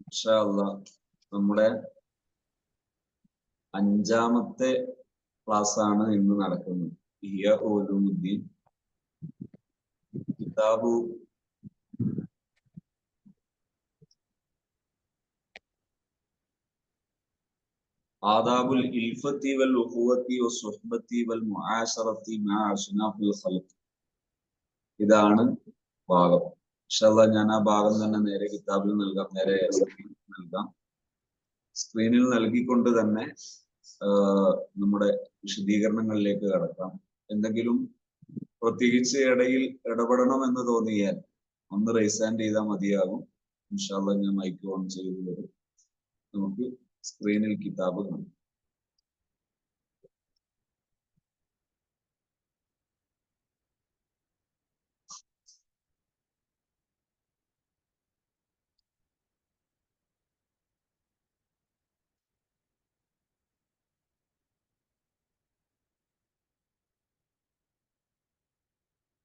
ഇൻഷാ അല്ലാഹ് നമ്മുടെ 5ാമത്തെ ക്ലാസ് ആണ് ഇന്ന് നടക്കുന്നത്. ഇഹ്യാ ഉലൂമുദ്ദീൻ കിതാബു ആദാബുൽ ഇൽഫത്തി വൽ ഉഖുവത്തി വസ്സുഹ്ബത്തി വൽ മുആശറത്തി മഅ അസ്നാഫിൽ ഖൽഖ്. ഇതാണ് ഭാഗം. ഇൻഷാ അല്ലാഹ് ഞാൻ ആ ഭാഗം തന്നെ നേരെ കിതാബിൽ നൽകാം, നേരെ നൽകാം. സ്ക്രീനിൽ നൽകിക്കൊണ്ട് തന്നെ നമ്മുടെ വിശദീകരണങ്ങളിലേക്ക് കടക്കാം. എന്തെങ്കിലും പ്രത്യേകിച്ച് ഇടയിൽ ഇടപെടണം എന്ന് തോന്നിയാൽ ഒന്ന് റൈസ് ഹാൻഡ് ചെയ്താൽ മതിയാകും. ഇൻഷാ അല്ലാഹ് ഞാൻ മൈക്ക് ഓൺ ചെയ്തു തരും. നമുക്ക് സ്ക്രീനിൽ കിതാബ് കാണാം.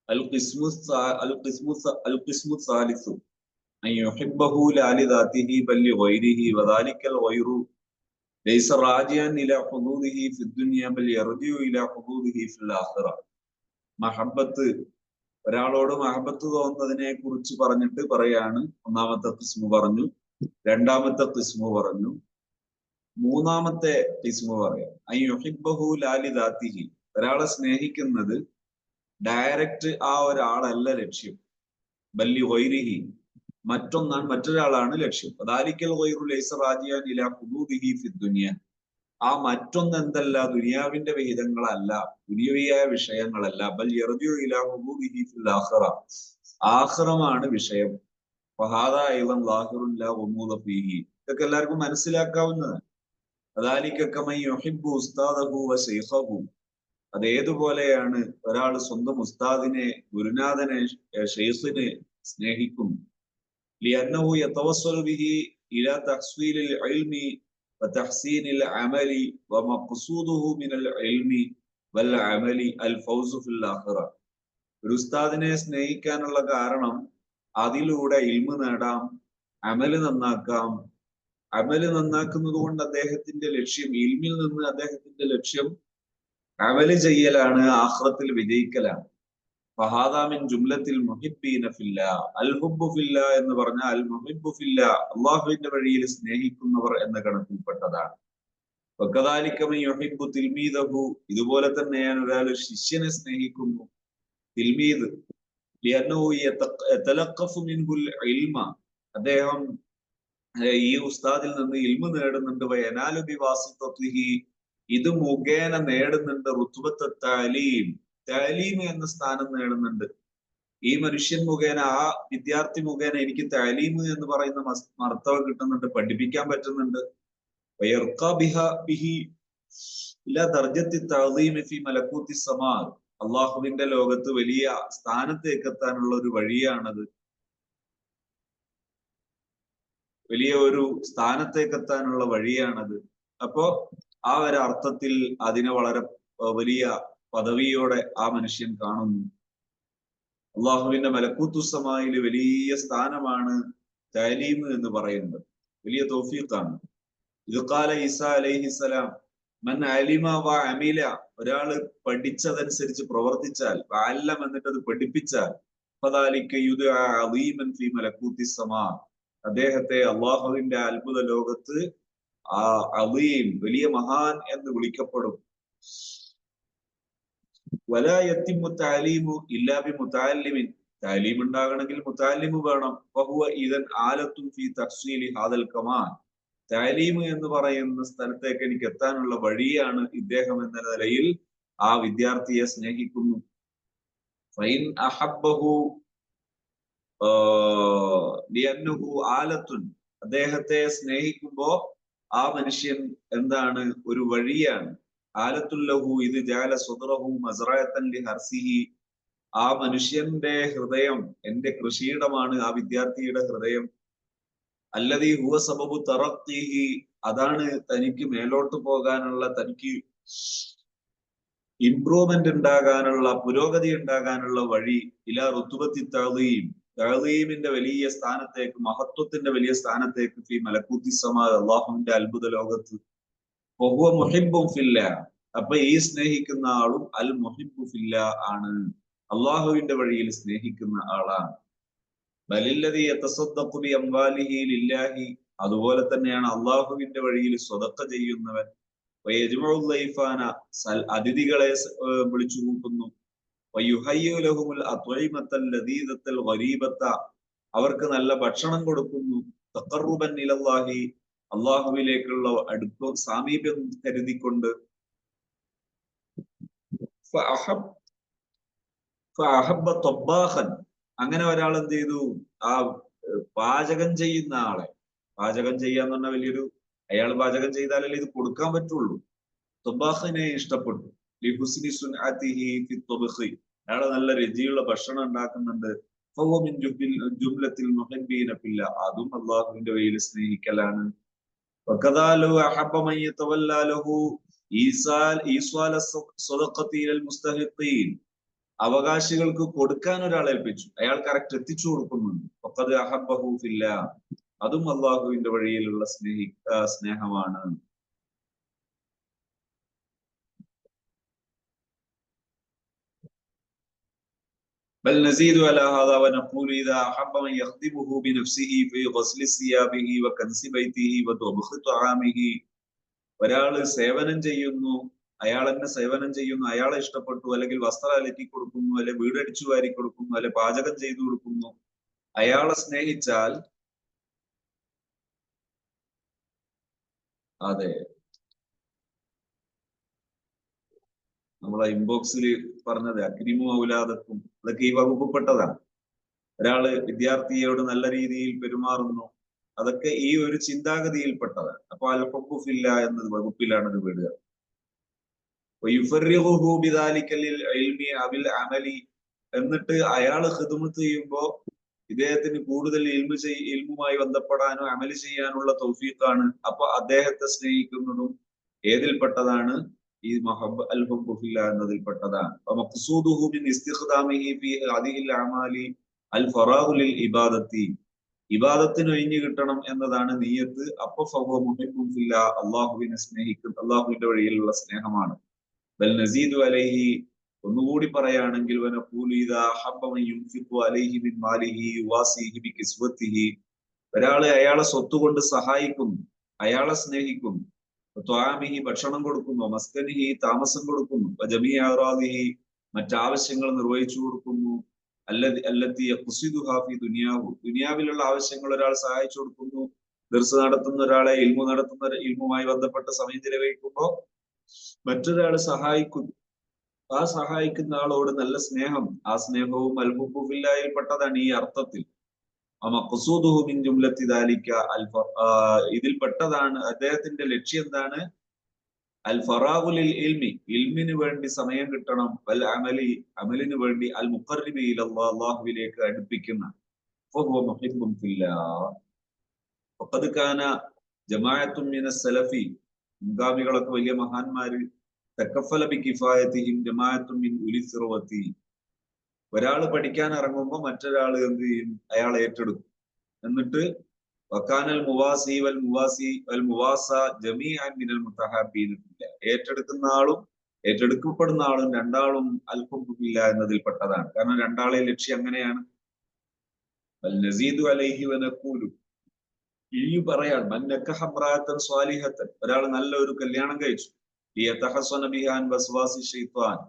القسم الثالث أن يحبه لا لذاته بل لغيره وذلك الغير ليس راجعا إلى حظوظه في الدنيا بل يرجع إلى حظوظه في الآخرة. മഹബത്ത്, ഒരാളോട് മഹബത്ത് തോന്നുന്നതിനെ കുറിച്ച് പറഞ്ഞിട്ട് പറയാണ്. ഒന്നാമത്തെ ഖിസ്മു പറഞ്ഞു, രണ്ടാമത്തെ ഖിസ്മു പറഞ്ഞു, മൂന്നാമത്തെ ഖിസ്മു പറയാം. അൻ യുഹിബ്ബഹു ലാ ലിദാത്തിഹി, ഒരാളെ സ്നേഹിക്കുന്നത് ഡയറക്റ്റ് ആ ഒരാളല്ല ലക്ഷ്യം, ബല്ലി ഗൈരിഹി, മറ്റൊരാളാണ് ലക്ഷ്യം. അദാലിക്കൽ ഗൈറു ലൈസ റാജിയാൻ ഇലാ ഹുദൂദിഹി ഫിദ് ദുനിയ, ആ മറ്റൊന്ന് എന്തല്ല, ദുനിയാവിന്റെ വിഹിതങ്ങളല്ല, ദുനിയവിയായ വിഷയങ്ങളല്ല. ബൽ യർജിഉ ഇലാ ഹുദൂദിഹി ഫിൽ ആഖിറ, ആഖിറമാണ് വിഷയം. ഫഹാദ അയ്ളൻ ളാഹിറുൻ ലാ ഗുമൂദ ഫീഹി, ഇതൊക്കെ എല്ലാവർക്കും മനസ്സിലാക്കാവുന്നതാണ്. അദാലിക കമൻ യുഹിബ്ബു ഉസ്താദഹു വ ശൈഖഹു, അതേതുപോലെയാണ് ഒരാൾ സ്വന്തം ഉസ്താദിനെ, ഗുരുനാഥനെ, ഷെയ്ഖിനെ സ്നേഹിക്കുന്നു. ലിഅന്നഹു യതവസ്സലു ബിഹി ഇലാ തഹ്സീലിൽ ഇൽമി വതഹ്സീനിൽ അമലി വമഖ്സൂദുഹു മിനൽ ഇൽമി വൽ അമലി അൽ ഫൗസു ഫിൽ ആഖിറ. ഒരു ഉസ്താദിനെ സ്നേഹിക്കാനുള്ള കാരണം അതിലൂടെ ഇൽമ് നേടാം, അമല് നന്നാക്കാം. അമല് നന്നാക്കുന്നത് കൊണ്ട് അദ്ദേഹത്തിന്റെ ലക്ഷ്യം, ഇൽമിൽ നിന്ന് അദ്ദേഹത്തിന്റെ ലക്ഷ്യം അമല് ചെയ്യലാണ്, ആഖിറത്തിൽ വിജയിക്കലാണ്. ഫഹാദാ മിൻ ജുംലത്തിൽ മുഹിബ്ബീന ഫില്ലാ, അൽ ഹുബ്ബു ഫില്ലാ എന്ന് പറഞ്ഞാൽ അൽ മുഹിബ്ബു ഫില്ലാ, അള്ളാഹുവിന്റെ വഴിയിൽ സ്നേഹിക്കുന്നവർ എന്ന ഗണത്തിൽപ്പെട്ടതാണ്. വകദാലിക മൻ യുഹിബ്ബു തിൽമീദഹു, ഇതുപോലെ തന്നെയാണ് ഒരാൾ ശിഷ്യനെ സ്നേഹിക്കുന്നു. തിൽമീദ് ലിഅന്നഹു യതലഖഫു മിൻഹുൽ ഇൽമ, അദ്ദേഹം ഈ ഉസ്താദിൽ നിന്ന് ഇൽമു നേടുന്നുണ്ട്. വയനാലു ബിവാസിതതിഹി, ഇത് മുഖേന നേടുന്നുണ്ട്. റുത്ബത്ത് തഅലീം, തഅലീം എന്ന സ്ഥാനം നേടുന്നുണ്ട്. ഈ മനുഷ്യൻ മുഖേന, ആ വിദ്യാർത്ഥി മുഖേന എനിക്ക് തഅലീം എന്ന് പറയുന്ന മർത്തവ കിട്ടുന്നുണ്ട്, പഠിപ്പിക്കാൻ പറ്റുന്നുണ്ട്. വയർഖാ ബിഹി ഇലാ ദർജത്തി തഅദീം ഫി മലകൂത്തി സമാ, അള്ളാഹുവിന്റെ ലോകത്ത് വലിയ സ്ഥാനത്തേക്ക് എത്താനുള്ള ഒരു വഴിയാണത്, വലിയ ഒരു സ്ഥാനത്തേക്ക് എത്താനുള്ള വഴിയാണത്. അപ്പോ ആ ഒരു അർത്ഥത്തിൽ അതിനെ വളരെ വലിയ പദവിയോടെ ആ മനുഷ്യൻ കാണുന്നു. അള്ളാഹുവിന്റെ മലക്കൂത്തുസമായില് വലിയ സ്ഥാനമാണ് തഅലീം എന്ന് പറയുന്നത്, വലിയ തൗഫീഖാണ്. ഇത് ഖാല ഈസാ അലൈഹിസ്സലാം, മൻ അലിമ വ അമില, ഒരാള് പഠിച്ചതനുസരിച്ച് പ്രവർത്തിച്ചാൽ, അല്ലം എന്നിട്ട് അത് പഠിപ്പിച്ചാൽ, ഫദാലിക യുദ്അ അളീമൻ ഫീ മലക്കൂത്തിസ്സമാ, അദ്ദേഹത്തെ അള്ളാഹുവിന്റെ അത്ഭുത ലോകത്ത് ആ അളീം, വലിയ മഹാൻ എന്ന് വിളിക്കപ്പെടും. വലാ യത്തിമു തഅലീമു ഇല്ലാ ബിമുതഅല്ലിമിൻ, തഅലീം ഉണ്ടാകണമെങ്കിൽ മുതഅല്ലിമു വേണം. ഫഹുവ ഇദൻ ആലത്തുൻ ഫീ തഹ്സീലി ഹാദൽ കമാൽ, തഅലീം എന്ന് പറയുന്ന സ്ഥലത്തേക്ക് എനിക്ക് എത്താനുള്ള വഴിയാണ് ഇദ്ദേഹം എന്ന നിലയിൽ ആ വിദ്യാർത്ഥിയെ സ്നേഹിക്കുന്നു. ഫൈൻ അഹബ്ബഹു ലിഅന്നഹു ആലത്തുൻ, അദ്ദേഹത്തെ സ്നേഹിക്കുമ്പോ ആ മനുഷ്യൻ എന്താണ്, ഒരു വഴിയാണ്. ആലത്തുല്ലഹു ഇത് ജഅല സുദ്റഹു മസ്റഅതൻ ലിഹർസിഹി, ആ മനുഷ്യന്റെ ഹൃദയം എന്റെ കൃഷിയിടമാണ്, ആ വിദ്യാർത്ഥിയുടെ ഹൃദയം. അല്ലദീ ഹുവ സബബു തറഖ്ഖിഹി, അതാണ് തനിക്ക് മേലോട്ട് പോകാനുള്ള, തനിക്ക് ഇംപ്രൂവ്മെന്റ് ഉണ്ടാകാനുള്ള, പുരോഗതി ഉണ്ടാകാനുള്ള വഴി. ഇലാ റുതുബത്തി തഅദീം, തഅളീമിന്റെ വലിയ സ്ഥാനത്തേക്ക്, മഹത്വത്തിന്റെ വലിയ സ്ഥാനത്തേക്ക് ഫി മലക്കൂത്തി സമാ, അള്ളാഹുവിന്റെ അത്ഭുത ലോകത്ത്. വഹുവ മുഹിബ്ബുൻ ഫില്ലാഹ്, അപ്പൊ ഈ സ്നേഹിക്കുന്ന ആളും അൽ മുഹിബ്ബു ഫില്ലാഹ് ആണ്, അള്ളാഹുവിന്റെ വഴിയിൽ സ്നേഹിക്കുന്ന ആളാണ്. ബലില്ലദീ യതസദ്ദഖു ബി അംവാലിഹി ലില്ലാഹി, അതുപോലെ തന്നെയാണ് അള്ളാഹുവിന്റെ വഴിയിൽ സ്വതക്ക ചെയ്യുന്നവൻ. വയജ്മഉ ദൈഫാന, അതിഥികളെ വിളിച്ചു കൂട്ടുന്നു. വയുഹയ്യു ലഹുമുൽ അത്വഇമത്തൽ ലദീദത്തൽ ഗരീബത്ത, അവർക്ക് നല്ല ഭക്ഷണം കൊടുക്കുന്നു. തഖർറുബൻ ഇലല്ലാഹി, അള്ളാഹുവിലേക്കുള്ള അടുപ്പം സാമീപ്യം കരുതിക്കൊണ്ട്. ഫഅഹബ്ബ ത്വബ്ബാഖൻ, അങ്ങനെ ഒരാൾ എന്ത് ചെയ്തു, ആ പാചകം ചെയ്യുന്ന ആളെ, പാചകം ചെയ്യാന്ന് പറഞ്ഞാൽ വലിയൊരു, അയാൾ പാചകം ചെയ്താലല്ലേ ഇത് കൊടുക്കാൻ പറ്റുള്ളൂ. ത്വബ്ബാഖിനെ ഇഷ്ടപ്പെട്ടു. ലിഹുസ്നി സുൻഅതിഹി ഫി ത്വബ്ഖി, അയാൾ നല്ല രുചിയുള്ള ഭക്ഷണം ഉണ്ടാക്കുന്നുണ്ട്. ഫഹുവ മിൻ ജുംലത്തിൽ മുഹിബ്ബീന ഫില്ലാഹ്, അതും അള്ളാഹുവിന്റെ വഴിയിൽ സ്നേഹിക്കലാണ്. വകദാലു അഹബ്ബ മൻ യതവല്ലാ ലഹു ഈസാല സ്വദഖതി ഇലൽ മുസ്തഹിഖീൻ, അവകാശികൾക്ക് കൊടുക്കാൻ ഒരാൾ ഏൽപ്പിച്ചു, അയാൾ കറക്റ്റ് എത്തിച്ചു കൊടുക്കുന്നുണ്ട്. വഖദ് അഹബ്ബഹു ഫില്ലാഹ്, അതും അള്ളാഹുവിന്റെ വഴിയിലുള്ള സ്നേഹമാണ്. بل نزيد على هذا ونقول إذا أحب من يخدمه بنفسه في غسل ثيابه وكنس بيته وطبخ طعامه, ഒരാള് സേവനം ചെയ്യുന്നു, അയാൾ തന്നെ സേവനം ചെയ്യുന്നു, അയാളെ ഇഷ്ടപ്പെട്ടു, അല്ലെങ്കിൽ വസ്ത്രം അലക്കി കൊടുക്കുന്നു, അല്ലെ വീടടിച്ചു വാരി കൊടുക്കുന്നു, അല്ലെ പാചകം ചെയ്തു കൊടുക്കുന്നു, അയാളെ സ്നേഹിച്ചാൽ, അതെ, നമ്മളെ ഇൻബോക്സിൽ പറഞ്ഞത് അക്രിമു ഔലാദക്കും, അതൊക്കെ ഈ വകുപ്പിൽപ്പെട്ടതാണ്. ഒരാള് വിദ്യാർത്ഥിയോട് നല്ല രീതിയിൽ പെരുമാറുന്നു, അതൊക്കെ ഈ ഒരു ചിന്താഗതിയിൽപ്പെട്ടതാണ്. അപ്പൊ അൽ ഹുബ്ബു ഫില്ലാഹ് എന്നത് വകുപ്പിലാണ് ഇത് വിടുക. എന്നിട്ട് അയാള് ഖിദ്മത്ത് ചെയ്യുമ്പോ ഇദ്ദേഹത്തിന് കൂടുതൽ ഇൽമുമായി ബന്ധപ്പെടാനോ അമല് ചെയ്യാനുള്ള തൗഫീഖാണ്. അപ്പൊ അദ്ദേഹത്തെ സ്നേഹിക്കുന്നതും ഏതിൽപ്പെട്ടതാണ്? ഈ അൽ ഹുബ്ബു ഫില്ലാഹ് എന്നതിൽപ്പെട്ടതാണ്. മഖ്സൂദുഹു മിൻ ഇസ്തിഖ്ദാമിഹി ഫീ ഹദിഹിൽ അമാലി അൽ ഫറാഹു ലിൽ ഇബാദത്തി, ഇബാദത്തിന് ഒഴിഞ്ഞു കിട്ടണം എന്നതാണ് നിയ്യത്ത്. അപ്പൊ ഫഹുവ മുഹിബ്ബുൻ ഫില്ലാഹ്, അള്ളാഹുവിനെ സ്നേഹിക്കുന്ന, അള്ളാഹുവിന്റെ വഴിയിലുള്ള സ്നേഹമാണ്. ബൽ നസീദു അലൈഹി, ഒന്നുകൂടി പറയുകയാണെങ്കിൽ വനഖൂലു ഇദാ അഹബ്ബ മൻ യുൻഫിഖു അലൈഹി മിൻ മാലിഹി യുവാസിഹി ബികിസ്വതിഹി, ഒരാളെ അയാളെ സ്വത്ത് കൊണ്ട് സഹായിക്കുന്നു, അയാളെ സ്നേഹിക്കുന്നു. ത്വാമിഹി, ഭക്ഷണം കൊടുക്കുന്നു. മസ്കനിഹി, താമസം കൊടുക്കുന്നു. ജമീഅ അറാദിഹി, മറ്റാവശ്യങ്ങൾ നിർവഹിച്ചു കൊടുക്കുന്നു. അല്ലത്തി യഖ്സിദുഹാ ഫി ദുനിയാഹു, ദുനിയാവിലുള്ള ആവശ്യങ്ങൾ ഒരാൾ സഹായിച്ചു കൊടുക്കുന്നു. ദർസ് നടത്തുന്ന ഒരാളെ, ഇൽമുമായി ബന്ധപ്പെട്ട സമയം ചിലവഴിക്കുമ്പോൾ മറ്റൊരാൾ സഹായിക്കുന്നു, ആ സഹായിക്കുന്ന ആളോട് നല്ല സ്നേഹം, ആ സ്നേഹവും അൽ ഹുബ്ബു ഫില്ലാഹിൽപ്പെട്ടതാണ് ഈ അർത്ഥത്തിൽ. മഖ്സൂദുഹു മിൻ ജുംലത്തി ദാലിക, ഇതിൽപ്പെട്ടതാണ് അദ്ദേഹത്തിന്റെ ലക്ഷ്യം എന്താണ്? അൽ ഫറാഗു ലിൽ ഇൽമി, ഇൽമിന് വേണ്ടി സമയം കിട്ടണം. വൽ അമലി, അമലിന് വേണ്ടി. അൽ മുഖർരിബി ഇലല്ലാഹ്, അല്ലാഹുവിലേക്ക് അടുപ്പിക്കുന്ന. ഫഹുവ മുഹിബ്ബുൻ ഫില്ലാഹ്. വഖദ് കാന ജമാഅത്തുൻ മിനസ് സലഫി, മുൻഗാമികളൊക്കെ വലിയ മഹാന്മാര്, തകഫല ബികിഫായതിഹിം ജമാഅത്തുൻ മിൻ ഉലി സിർവതി, ഒരാള് പഠിക്കാൻ ഇറങ്ങുമ്പോൾ മറ്റൊരാൾ എന്ത് ചെയ്യും? അയാൾ ഏറ്റെടുക്കും. എന്നിട്ട് വക്കാനൽ മുവാസി വൽ മുവാസി വൽ മുവാസ ജമീഅൻ മിനൽ മുതഹാബീന ഫില്ലാഹ്, ഏറ്റെടുക്കുന്ന ആളും ഏറ്റെടുക്കപ്പെടുന്ന ആളും രണ്ടാളും അൽ ഹുബ്ബു ഫില്ലാഹ് എന്നതിൽപ്പെട്ടതാണ്. കാരണം രണ്ടാളെ ലക്ഷ്യം അങ്ങനെയാണ്. വൽ നസീദു അലൈഹി വനഖൂലു, ഈ പറയാൻ മൻ നക്കഹ ഇംറഅതൻ സ്വാലിഹത്തൻ, ഒരാൾ നല്ല ഒരു കല്യാണം കഴിച്ചു. ലിയതഹസ്സന ബിഹാ അൻ വസ്വാസി ശൈത്വാൻ,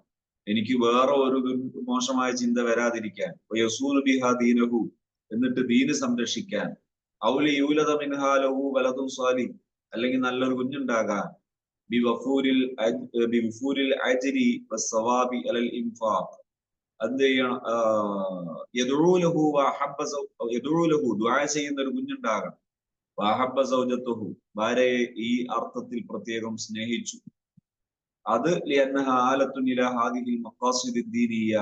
എനിക്ക് വേറെ ഒരു മോശമായ ചിന്ത വരാതിരിക്കാൻ. വയസൂലു ബിഹാ ദീനഹു, എന്നിട്ട് ദീന് സംരക്ഷിക്കാൻ. ഔലി യൂലദ മിൻഹാ ലഹു വലദുൻ സ്വാലിഹ്, അല്ലെങ്കിൽ നല്ലൊരു കുഞ്ഞുണ്ടാകാൻ. ബിവഫൂരിൽ അജ്രി വസ്സവാബി അലൽ ഇൻഫാഖ്, എന്ത് ചെയ്യണം? യദ്ഉ ലഹു, ദുആ ചെയ്യുന്ന ഒരു കുഞ്ഞുണ്ടാകണം. വഅഹബ്ബ സൗജത്തുഹു, ഭാര്യയെ ഈ അർത്ഥത്തിൽ പ്രത്യേകം സ്നേഹിച്ചു. അത് ലിഅന്നഹ ആലത്തുൻ ഇലാ ഹാദിഹിൽ മഖാസിദിദ് ദീനിയ്യ,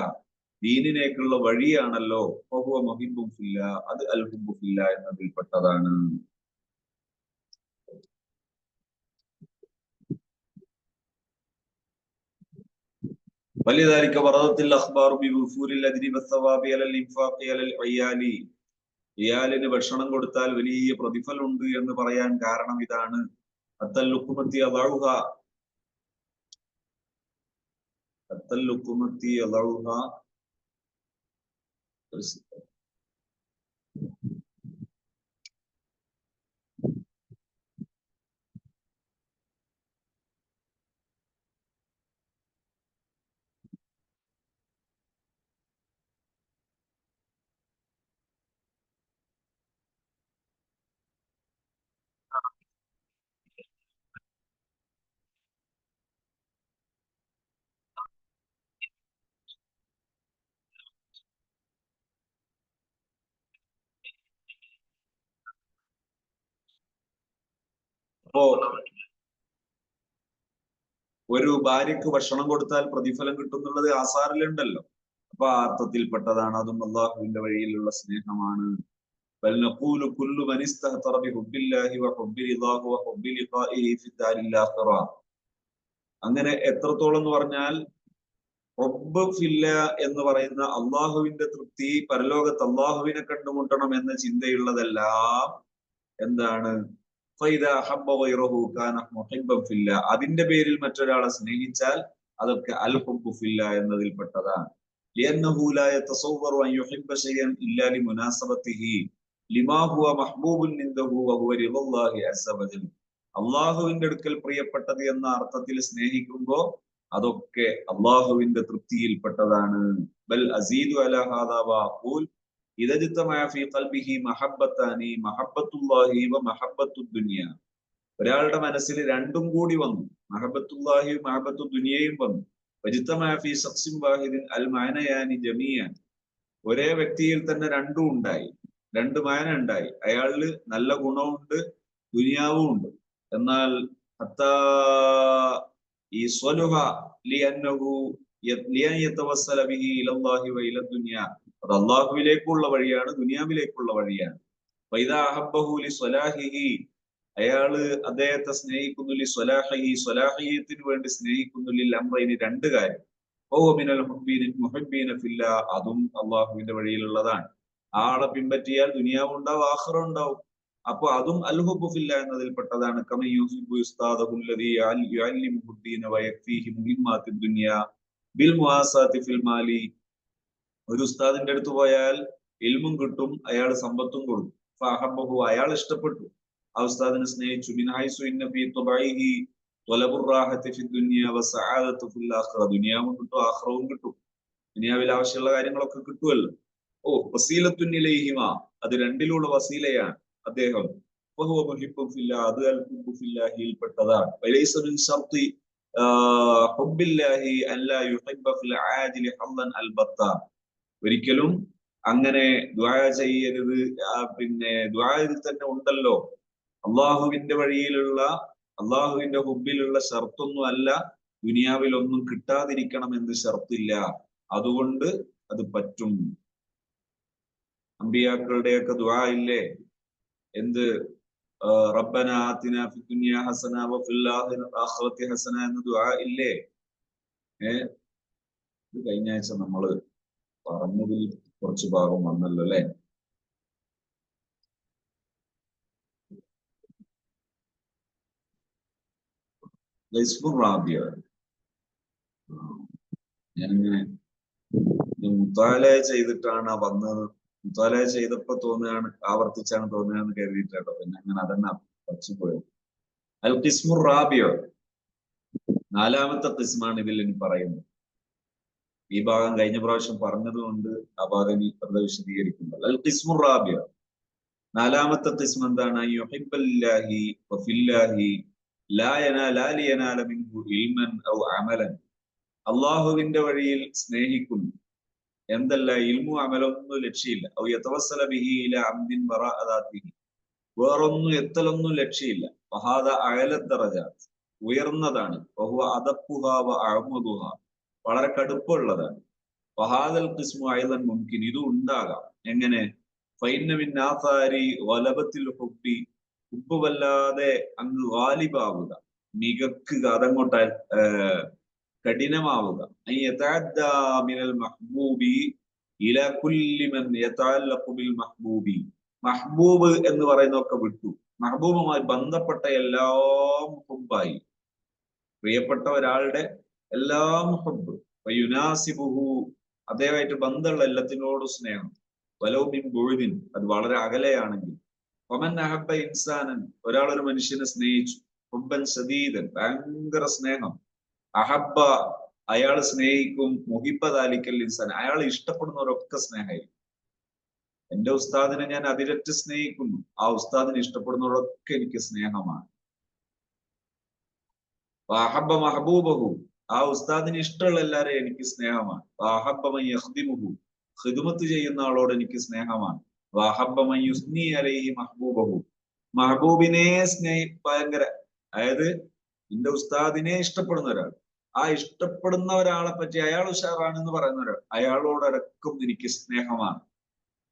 ദീനിനേക്കുള്ള വഴിയാണല്ലോ. ഫഹുവ മുഹിബ്ബുൻ ഫില്ലാഹ്, അത് അൽ ഹുബ്ബു ഫില്ലാഹ് എന്നതിൽപ്പെട്ടതാണ്. ولذلك وردت الأخبار بوفور الأجر والثواب على الإنفاق على العيال. ഇയാലിന് ഭക്ഷണം കൊടുത്താൽ വലിയ പ്രതിഫലം ഉണ്ട് എന്ന് പറയാൻ കാരണം ഇതാണ്. അത്തല്ലുക്കുമത്തി അദൗഹ അത്തല്ലുക്കുമത്തി അദൗഹ അപ്പോ ഒരു ഭാര്യക്ക് ഭക്ഷണം കൊടുത്താൽ പ്രതിഫലം കിട്ടും എന്നുള്ളത് ആസാറിലുണ്ടല്ലോ. അപ്പൊ ആ അർത്ഥത്തിൽപ്പെട്ടതാണ്. അതും അള്ളാഹുവിന്റെ വഴിയിലുള്ള സ്നേഹമാണ്. അങ്ങനെ എത്രത്തോളം എന്ന് പറഞ്ഞാൽ ഹുബ്ബ് ഫില്ല എന്ന് പറയുന്ന അള്ളാഹുവിന്റെ തൃപ്തി, പരലോകത്ത് അള്ളാഹുവിനെ കണ്ടുമുട്ടണം എന്ന ചിന്തയുള്ളതെല്ലാം എന്താണ്? അതിന്റെ പേരിൽ മറ്റൊരാളെ സ്നേഹിച്ചാൽ അതൊക്കെ അൽ ഹുബ്ബു ഫില്ല എന്നതിൽപ്പെട്ടതാണ്. അള്ളാഹുവിന്റെ അടുക്കൽ പ്രിയപ്പെട്ടത് എന്ന അർത്ഥത്തിൽ സ്നേഹിക്കുമ്പോ അതൊക്കെ അള്ളാഹുവിന്റെ തൃപ്തിയിൽപ്പെട്ടതാണ്. ബൽ അസീദു അലാ ഹാദാ വഅഖൂൽ ഇദാ ജതമഅ ഫീ ഖൽബിഹി മഹബ്ബതാനി മഹബ്ബത്തുല്ലാഹി വ മഹബ്ബത്തുദ് ദുനിയ. ഒരാളുടെ മനസ്സിൽ രണ്ടും കൂടി വന്നു, മഹബ്ബത്തുല്ലാഹി മഹബ്ബത്തു ദുനിയയും വന്നു. വജിതമഅ ഫീ ശഖ്സിൻ വാഹിദിൻ അൽ മഅനയാനി ജമീഅൻ. ഒരേ വ്യക്തിയിൽ തന്നെ രണ്ടും ഉണ്ടായി, രണ്ട് മാന ഉണ്ടായി. അയാളില് നല്ല ഗുണമുണ്ട്, ദുനിയാവും ഉണ്ട്. എന്നാൽ ഈ സ്വലുഹ ലിഅന്നഹു യതവസ്സല ബിഹി ഇലല്ലാഹി വ ഇല ദുനിയ, അത് അല്ലാഹുവിലേക്കുള്ള വഴിയാണ്, ദുനിയാവിലേക്കുള്ള വഴിയാണ്. ഫൈദാ അഹബ്ബഹു ലിസ്വലാഹിഹി, അയാള് അദ്ദേഹത്തെ സ്നേഹിക്കുന്നു, ലിസ്വലാഹിഹി സ്വലാഹിയത്തിന് വേണ്ടി സ്നേഹിക്കുന്നു, ലിൽ അംറൈനി രണ്ട് കാര്യം. വഹുവ മിനൽ മുഹിബ്ബീന ഫില്ലാ, അതും അല്ലാഹുവിന്റെ വഴിയിലുള്ളതാണ്. ആളെ പിൻപറ്റിയാൽ ദുനിയാവ് ഉണ്ടാവും, ആഖിറ ഉണ്ടാവും. അപ്പൊ അതും അൽ ഹുബ്ബു ഫില്ലാ എന്നതിൽപ്പെട്ടതാണ്. കമ യുഹിബ്ബു ഉസ്താദഹു അല്ലദീ യുഅല്ലിമുഹു ദീന വയക്ഫീഹി മുഹിമ്മാത്തിദ് ദുനിയ ബിൽ മുആസാത്തി ഫിൽ മാലി. ഒരു ഉസ്താദിന്റെ അടുത്ത് പോയാൽ ഇൽമും കിട്ടും, അയാൾ സമ്പത്തും കൊടുക്കും. ഫഅഹബ്ബഹു, അയാൾ ഇഷ്ടപ്പെട്ടു, ആ ഉസ്താദിനെ സ്നേഹിച്ചു. മിൻ ഹൈസു ഇന്ന ഫീ തുബൈഹി ത്വലബുർ റാഹത്തി ഫി ദുനിയ വസആദത്തു ഫിൽ ആഖിറ, ദുനിയാവും കിട്ടും ആഖിറവും കിട്ടും. ദുനിയാവിൽ ആവശ്യമുള്ള കാര്യങ്ങളൊക്കെ കിട്ടുമല്ലോ. ഓ വസീലത്തുൻ ഇലൈഹിമ, അത് രണ്ടിലുള്ള വസീലയാണ് അദ്ദേഹം. വഹുവ മുഹിബ്ബുൻ ഫില്ലാ, അത് അൽ ഹുബ്ബു ഫില്ലാഹിൽ പെട്ടതാണ്. വലൈസ മിൻ ശർത്തി ഹുബ്ബില്ലാഹി അല്ലാ യുഹിബ്ബ ഫിൽ ആജിലി ഹദ്ദൻ അൽബത്ത. ഒരിക്കലും അങ്ങനെ ദുആ ചെയ്യരുത്. പിന്നെ ദുആയിൽ തന്നെ ഉണ്ടല്ലോ അള്ളാഹുവിന്റെ വഴിയിലുള്ള, അള്ളാഹുവിന്റെ ഹുബ്ബിലുള്ള ഷർത്തൊന്നും അല്ല ദുനിയാവിലൊന്നും കിട്ടാതിരിക്കണം എന്ന് ഷർത്തില്ല. അതുകൊണ്ട് അത് പറ്റും. അമ്പിയാക്കളുടെയൊക്കെ ദുആ ഇല്ലേ, എന്ത് റബ്ബന ആതിന ഫിദ് ദുനിയ ഹസന വഫിൽ ആഖിറതി ഹസന എന്ന ദുആ ഇല്ലേ? ഇത് കഴിഞ്ഞ ആഴ്ച നമ്മള് പറഞ്ഞതിൽ കുറച്ച് ഭാഗം വന്നല്ലോ അല്ലെ. ഞാനിങ്ങനെ മുത്താലയ ചെയ്തിട്ടാണ് വന്നത്. മുത്താലയ ചെയ്തപ്പോ തോന്നുകയാണ്, ആവർത്തിച്ചാണ് തോന്നുകയെന്ന് കരുതിയിട്ടോ. പിന്നെ അങ്ങനെ അതന്നെ പഠിച്ചു പോയത്. അൽ ഖിസ്മുർ റാബിയ, നാലാമത്തെ ഖിസ്മാണ് ഇതിൽ ഇനി പറയുന്നത്. ഈ ഭാഗം കഴിഞ്ഞ പ്രാവശ്യം പറഞ്ഞതുകൊണ്ട് ആ ഭാഗം ഇനി വെറുതെ വിശദീകരിക്കുന്നത്. അൽ ഖിസ്മുർ റാബിയ, നാലാമത്തെ ഖിസ്മ എന്താണ്? യുഹിബ്ബുല്ലാഹി വഫില്ലാഹി ലാ ലിയനാല മിൻഹു ഇൽമൻ ഔ അമലൻ. അള്ളാഹുവിന്റെ വഴിയിൽ സ്നേഹിക്കുന്നു, എന്തല്ല ഇൽമു അമലൊന്നും ലക്ഷ്യമില്ല. ഔ യതവസ്സല ബിഹി ഇലാ അംദിൻ വറാഅദാതിഹി, വേറൊന്നും എത്തലൊന്നും ലക്ഷ്യമില്ല. വഹാദ അഅല ദറജാത്ത്, ഉയർന്നതാണ്. വഹുവ അദഖുഹാ വ അഅ്മദുഹാ, വളരെ കടുപ്പമുള്ളതാണ്. വഹാദൽ ഖിസ്മു അയ്ളൻ മുംകിൻ, ഇത് ഉണ്ടാകാം. എങ്ങനെ? ഫൈന്ന മിൻ ആസാരി ഗലബത്തിൽ ഹുബ്ബി, ഹുബ്ബ് വല്ലാതെ അങ്ങ് ഗാലിബാവുക, മികക്കുക, അതങ്ങോട്ട് കഠിനമാവുക. മിനൽ മഹ്ബൂബി ഇലാ കുല്ലി മൻ യതഅല്ലഖു ബിൽ മഹ്ബൂബി. മഹ്ബൂബ് എന്ന് പറയുന്നതൊക്കെ വിട്ടു മഹബൂബുമായി ബന്ധപ്പെട്ട എല്ലാം ഹുബ്ബായി. പ്രിയപ്പെട്ട ഒരാളുടെ എല്ലാം ഹുബ്ബ്. യുനാസിബുഹു, അദ്ദേഹമായിട്ട് ബന്ധമുള്ള എല്ലാത്തിനോടും സ്നേഹം. വലൗ മിൻ ബുഅദിൻ, അത് വളരെ അകലെയാണെങ്കിൽ. വമൻ അഹബ്ബ ഇൻസാനൻ, ഒരാൾ ഒരു മനുഷ്യനെ സ്നേഹിച്ചു. ഹുബ്ബൻ ശദീദൻ, ഭയങ്കര സ്നേഹം. അഹബ്ബ, അയാൾ സ്നേഹിക്കും. മുഹിബ്ബ ദാലിക്കൽ ഇൻസാൻ, അയാൾ ഇഷ്ടപ്പെടുന്നവരൊക്കെ സ്നേഹമായി. എന്റെ ഉസ്താദിനെ ഞാൻ അതിരറ്റ് സ്നേഹിക്കുന്നു, ആ ഉസ്താദിനെ ഇഷ്ടപ്പെടുന്നവരൊക്കെ എനിക്ക് സ്നേഹമാണ്. വാഹബ്ബ മഹബൂബഹു, ആ ഉസ്താദിന് ഇഷ്ടമുള്ള എല്ലാവരെയും എനിക്ക് സ്നേഹമാണ്. വാഹബ്ബ മൻ യഖ്ദിമുഹു, ഖിദ്മത്ത് ചെയ്യുന്ന ആളോട് എനിക്ക് സ്നേഹമാണ്. വാഹബ്ബ മൻ യുസ്നി അലൈഹി മഹബൂബഹു, മഹബൂബിനെ ഭയങ്കര, അതായത് എന്റെ ഉസ്താദിനെ ഇഷ്ടപ്പെടുന്ന ഒരാൾ, ആ ഇഷ്ടപ്പെടുന്ന ഒരാളെ പറ്റി അയാൾ ഉഷാറാണെന്ന് പറയുന്ന ഒരാൾ, അയാളോടടക്കം എനിക്ക് സ്നേഹമാണ്.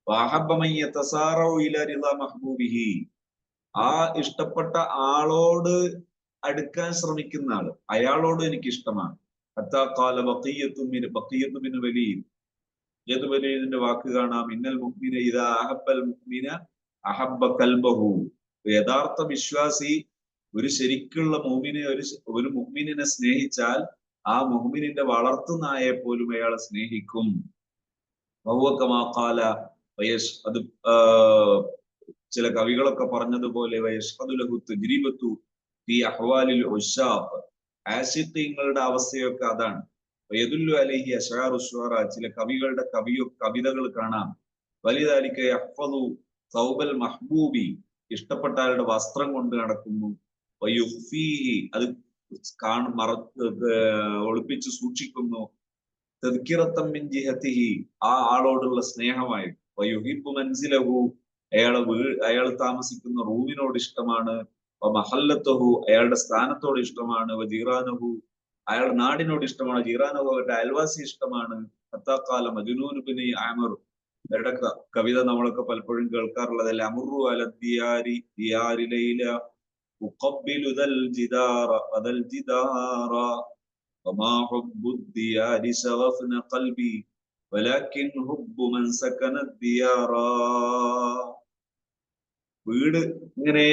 വാഹബ്ബ മൻ യതസാറഉ ഇലാ റിളാ മഹബൂബിഹി, ആ ഇഷ്ടപ്പെട്ട ആളോട് അടുക്കാൻ ശ്രമിക്കുന്ന ആള്, അയാളോട് എനിക്ക് ഇഷ്ടമാണ്. ഹത്താ ഖാല ബഖിയ്യത്തു ബിൻ വലീദ്, ഏത് വലീദിന്റെ വാക്ക് കാണാം, ഇന്നൽ മുഅ്മിന ഇദാ അഹബ്ബൽ മുഅ്മിന അഹബ്ബ ഖൽബഹു. യഥാർത്ഥ വിശ്വാസി ഒരു ശരിക്കുള്ള മുഅ്മിനെ, ഒരു മുഅ്മിനിനെ സ്നേഹിച്ചാൽ ആ മുഅ്മിനിന്റെ വളർത്തുനായെ പോലും അയാളെ സ്നേഹിക്കും. വഹുവ കമാ ഖാല അത് ചില കവികളൊക്കെ പറഞ്ഞതുപോലെ വയഷ്ഹദു ലഹു തജ്രിബത്തു ഫീ അഹ്വാലിൽ ഉശാഖ്, ആശിഖീങ്ങളുടെ അവസ്ഥയൊക്കെ അതാണ്. വയദുല്ലു അലൈഹി അശ്ആറു ശുഅറ, ചില കവികളുടെ കവിതകൾ കാണാം. വലിദാലിക യഹ്ഫദു സൗബൽ മഹ്ബൂബി, ഇഷ്ടപ്പെട്ട ആളുടെ വസ്ത്രം കൊണ്ട് നടക്കുന്നു. വയുഖ്ഫീഹി, അത് ഒളിപ്പിച്ച് സൂക്ഷിക്കുന്നു. തദ്കിറത്തൻ മിൻ ജിഹതിഹി, ആ ആളോടുള്ള സ്നേഹമായി. വയുഹിബ്ബു മൻസിലഹു, അയാൾ താമസിക്കുന്ന റൂമിനോട് ഇഷ്ടമാണ്. മഹല്ലത്തഹു, അയാളുടെ സ്ഥാനത്തോട് ഇഷ്ടമാണ്. ജീറാനഹു, അയാളുടെ നാടിനോട് ഇഷ്ടമാണ്. ജീറാനഹു, അവരുടെ അയൽവാസി ഇഷ്ടമാണ്. ഹത്താ മജ്നൂൻ ഇബ്നു ആമിർ, അവരുടെ കവിത നമ്മളൊക്കെ പലപ്പോഴും കേൾക്കാറുള്ളതല്ലേ. അമുറു അല ദിയാരി ദിയാരി ലൈല ഉഖബ്ബിലു ദൽ ജിദാറ വദൽ ജിദാറ വമാ ഹുബ്ബു ദിയാരി ശഗഫ്ന ഖൽബി വലാകിൻ ഹുബ്ബു മൻ സകന ദിയാറ. വീട് ഇങ്ങനെ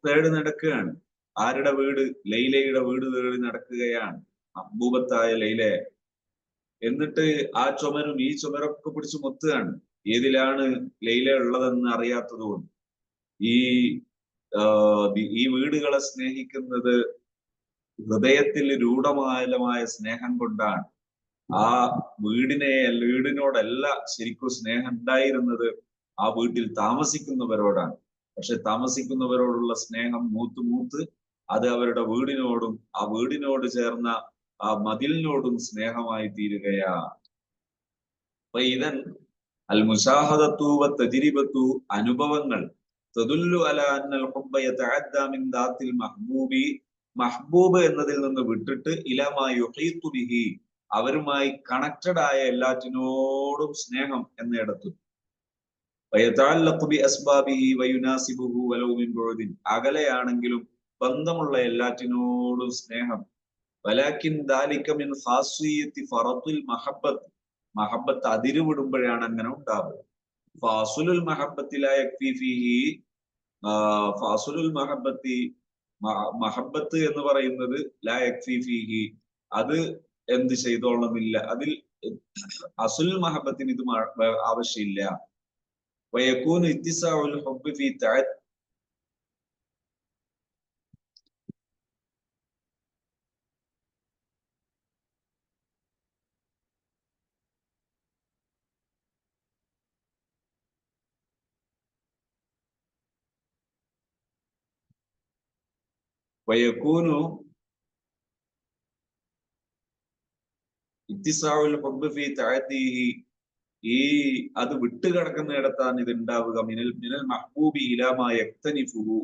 തേടി നടക്കുകയാണ്. ആരുടെ വീട്? ലൈലയുടെ വീട് തേടി നടക്കുകയാണ് മഹ്ബൂബത്തായ ലൈല. എന്നിട്ട് ആ ചുമരും ഈ ചുമരൊക്കെ പിടിച്ച് മുത്തുകയാണ്. ഏതിലാണ് ലൈല ഉള്ളതെന്ന് അറിയാത്തത് കൊണ്ട്. ഈ വീടുകളെ സ്നേഹിക്കുന്നത് ഹൃദയത്തിൽ രൂഢമായ സ്നേഹം കൊണ്ടാണ്. ആ വീടിനോടല്ല ശരിക്കും സ്നേഹം ഉണ്ടായിരുന്നത്, ആ വീട്ടിൽ താമസിക്കുന്നവരോടാണ്. പക്ഷെ താമസിക്കുന്നവരോടുള്ള സ്നേഹം മൂത്ത് അത് അവരുടെ വീടിനോടും ആ വീടിനോട് ചേർന്ന ആ മതിലിനോടും സ്നേഹമായി തീരുകയാണ്. അപ്പൊ ഇതൻ അൽ മുശാഹദത്തു വത്തജ്രിബത്തു, അനുഭവങ്ങൾ, തദുല്ലു അലാ അന്നൽ ഹുബ്ബ യതഅദ്ദാ മിൻ ദാത്തിൽ മഹ്ബൂബി, മഹ്ബൂബ് എന്നതിൽ നിന്ന് വിട്ടിട്ട് ഇലമാ യുഹീതു ബിഹി, അവരുമായി കണക്റ്റഡ് ആയ എല്ലാറ്റിനോടും സ്നേഹം എന്നിടത്തു. വയതഅല്ലഖു ബി അസ്ബാബിഹി വയുനാസിബുഹു വലൗ മിൻ ബുഅദിൻ, അകലെയാണെങ്കിലും ബന്ധമുള്ള എല്ലാറ്റിനോടും സ്നേഹം. വലാകിൻ ദാലിക മിൻ ഖാസിയത്തി ഫറത്തുൽ മഹബ്ബത്ത്, മഹബ്ബത്ത് അതിരുവിടുമ്പോഴാണ് അങ്ങനെ ഉണ്ടാവുക. ഫാസുലുൽ മഹബ്ബത്തി ലാ യക്ഫി ഫീഹി, ഫാസുലുൽ മഹബ്ബത്തി, മഹബ്ബത്ത് എന്ന് പറയുന്നത് ലാ യക്ഫി ഫീഹി, അത് എന്ത് ചെയ്തോളണമെന്നില്ല. അതിൽ അസുൽ മഹബ്ബത്തിന് ഇത് ആവശ്യമില്ല. വയകൂനു ഇത്തിസാഉൽ ഹുബ്ബി ഫീ തഅദ്, വയകൂനു ഇത്തിസാഉൽ ഹുബ്ബി ഫീ തഅദിഹി, ഈ അത് വിട്ടുകിടക്കുന്നിടത്താണ് ഇത് ഉണ്ടാവുക. മിനൽ മഹ്ബൂബി ഇലാമാ യക്തനിഫുഹു,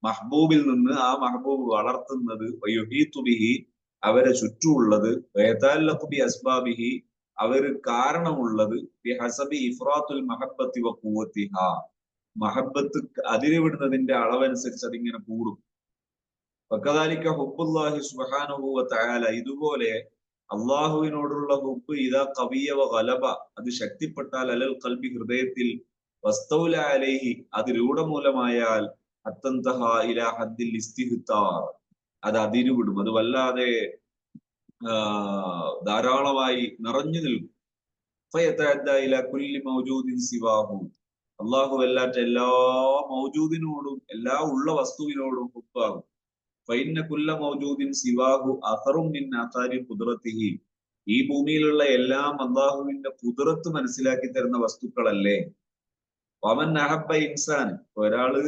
മഹ്ബൂബിൽ നിന്ന് ആ മഹ്ബൂബ് വളർത്തുന്നത്. വയുഹീതു ബിഹി, അവരെ ചുറ്റുമുള്ളത്. വയതഅല്ലഖു ബി അസ്ബാബിഹി, അവര് കാരണമുള്ളത്. ബിഹസബി ഇഫ്റാത്തുൽ മഹബ്ബത്തി വഖുവ്വത്തിഹാ, മഹബ്ബത്ത് അതിരുവിടുന്നതിന്റെ അളവനുസരിച്ച് അതിങ്ങനെ കൂടും. വകദാലിക ഹുബ്ബുല്ലാഹി സുബ്ഹാനഹു വ തആല, ഇതുപോലെ അള്ളാഹുവിനോടുള്ള ഹുബ്ബ് ഇദാ ഖവിയ വ ഗലബ, അത് ശക്തിപ്പെട്ടാൽ, അലൽ ഖൽബി, ഹൃദയത്തിൽ, വസ്തൗല അലൈഹി, അത് രൂഢമൂലമായാൽ, അത്തന്തഹ ഇലാ ഹദ്ദിൽ ഇസ്തിഹ്താർ, അത് അതിരുവിടും, അത് വല്ലാതെ ധാരാളമായി നിറഞ്ഞു നിൽക്കും. ഫയതഅദ്ദ ഇലാ കുല്ലി മൗജൂദിൻ സിവാഹു, അള്ളാഹു അല്ലാത്ത എല്ലാ മൗജൂദിനോടും, എല്ലാ ഉള്ള വസ്തുവിനോടും ഹുബ്ബാകും. ഫൈന്ന കുല്ല മൗജൂദിൻ സിവാഹു അസറും മിൻ ആസാരി ഖുദ്റത്തിഹി, ഈ ഭൂമിയിലുള്ള എല്ലാം അള്ളാഹുവിന്റെ ഖുദ്റത്ത് മനസ്സിലാക്കി തരുന്ന വസ്തുക്കളല്ലേ. വമൻ അഹബ്ബ ഇൻസാൻ, ഒരാള്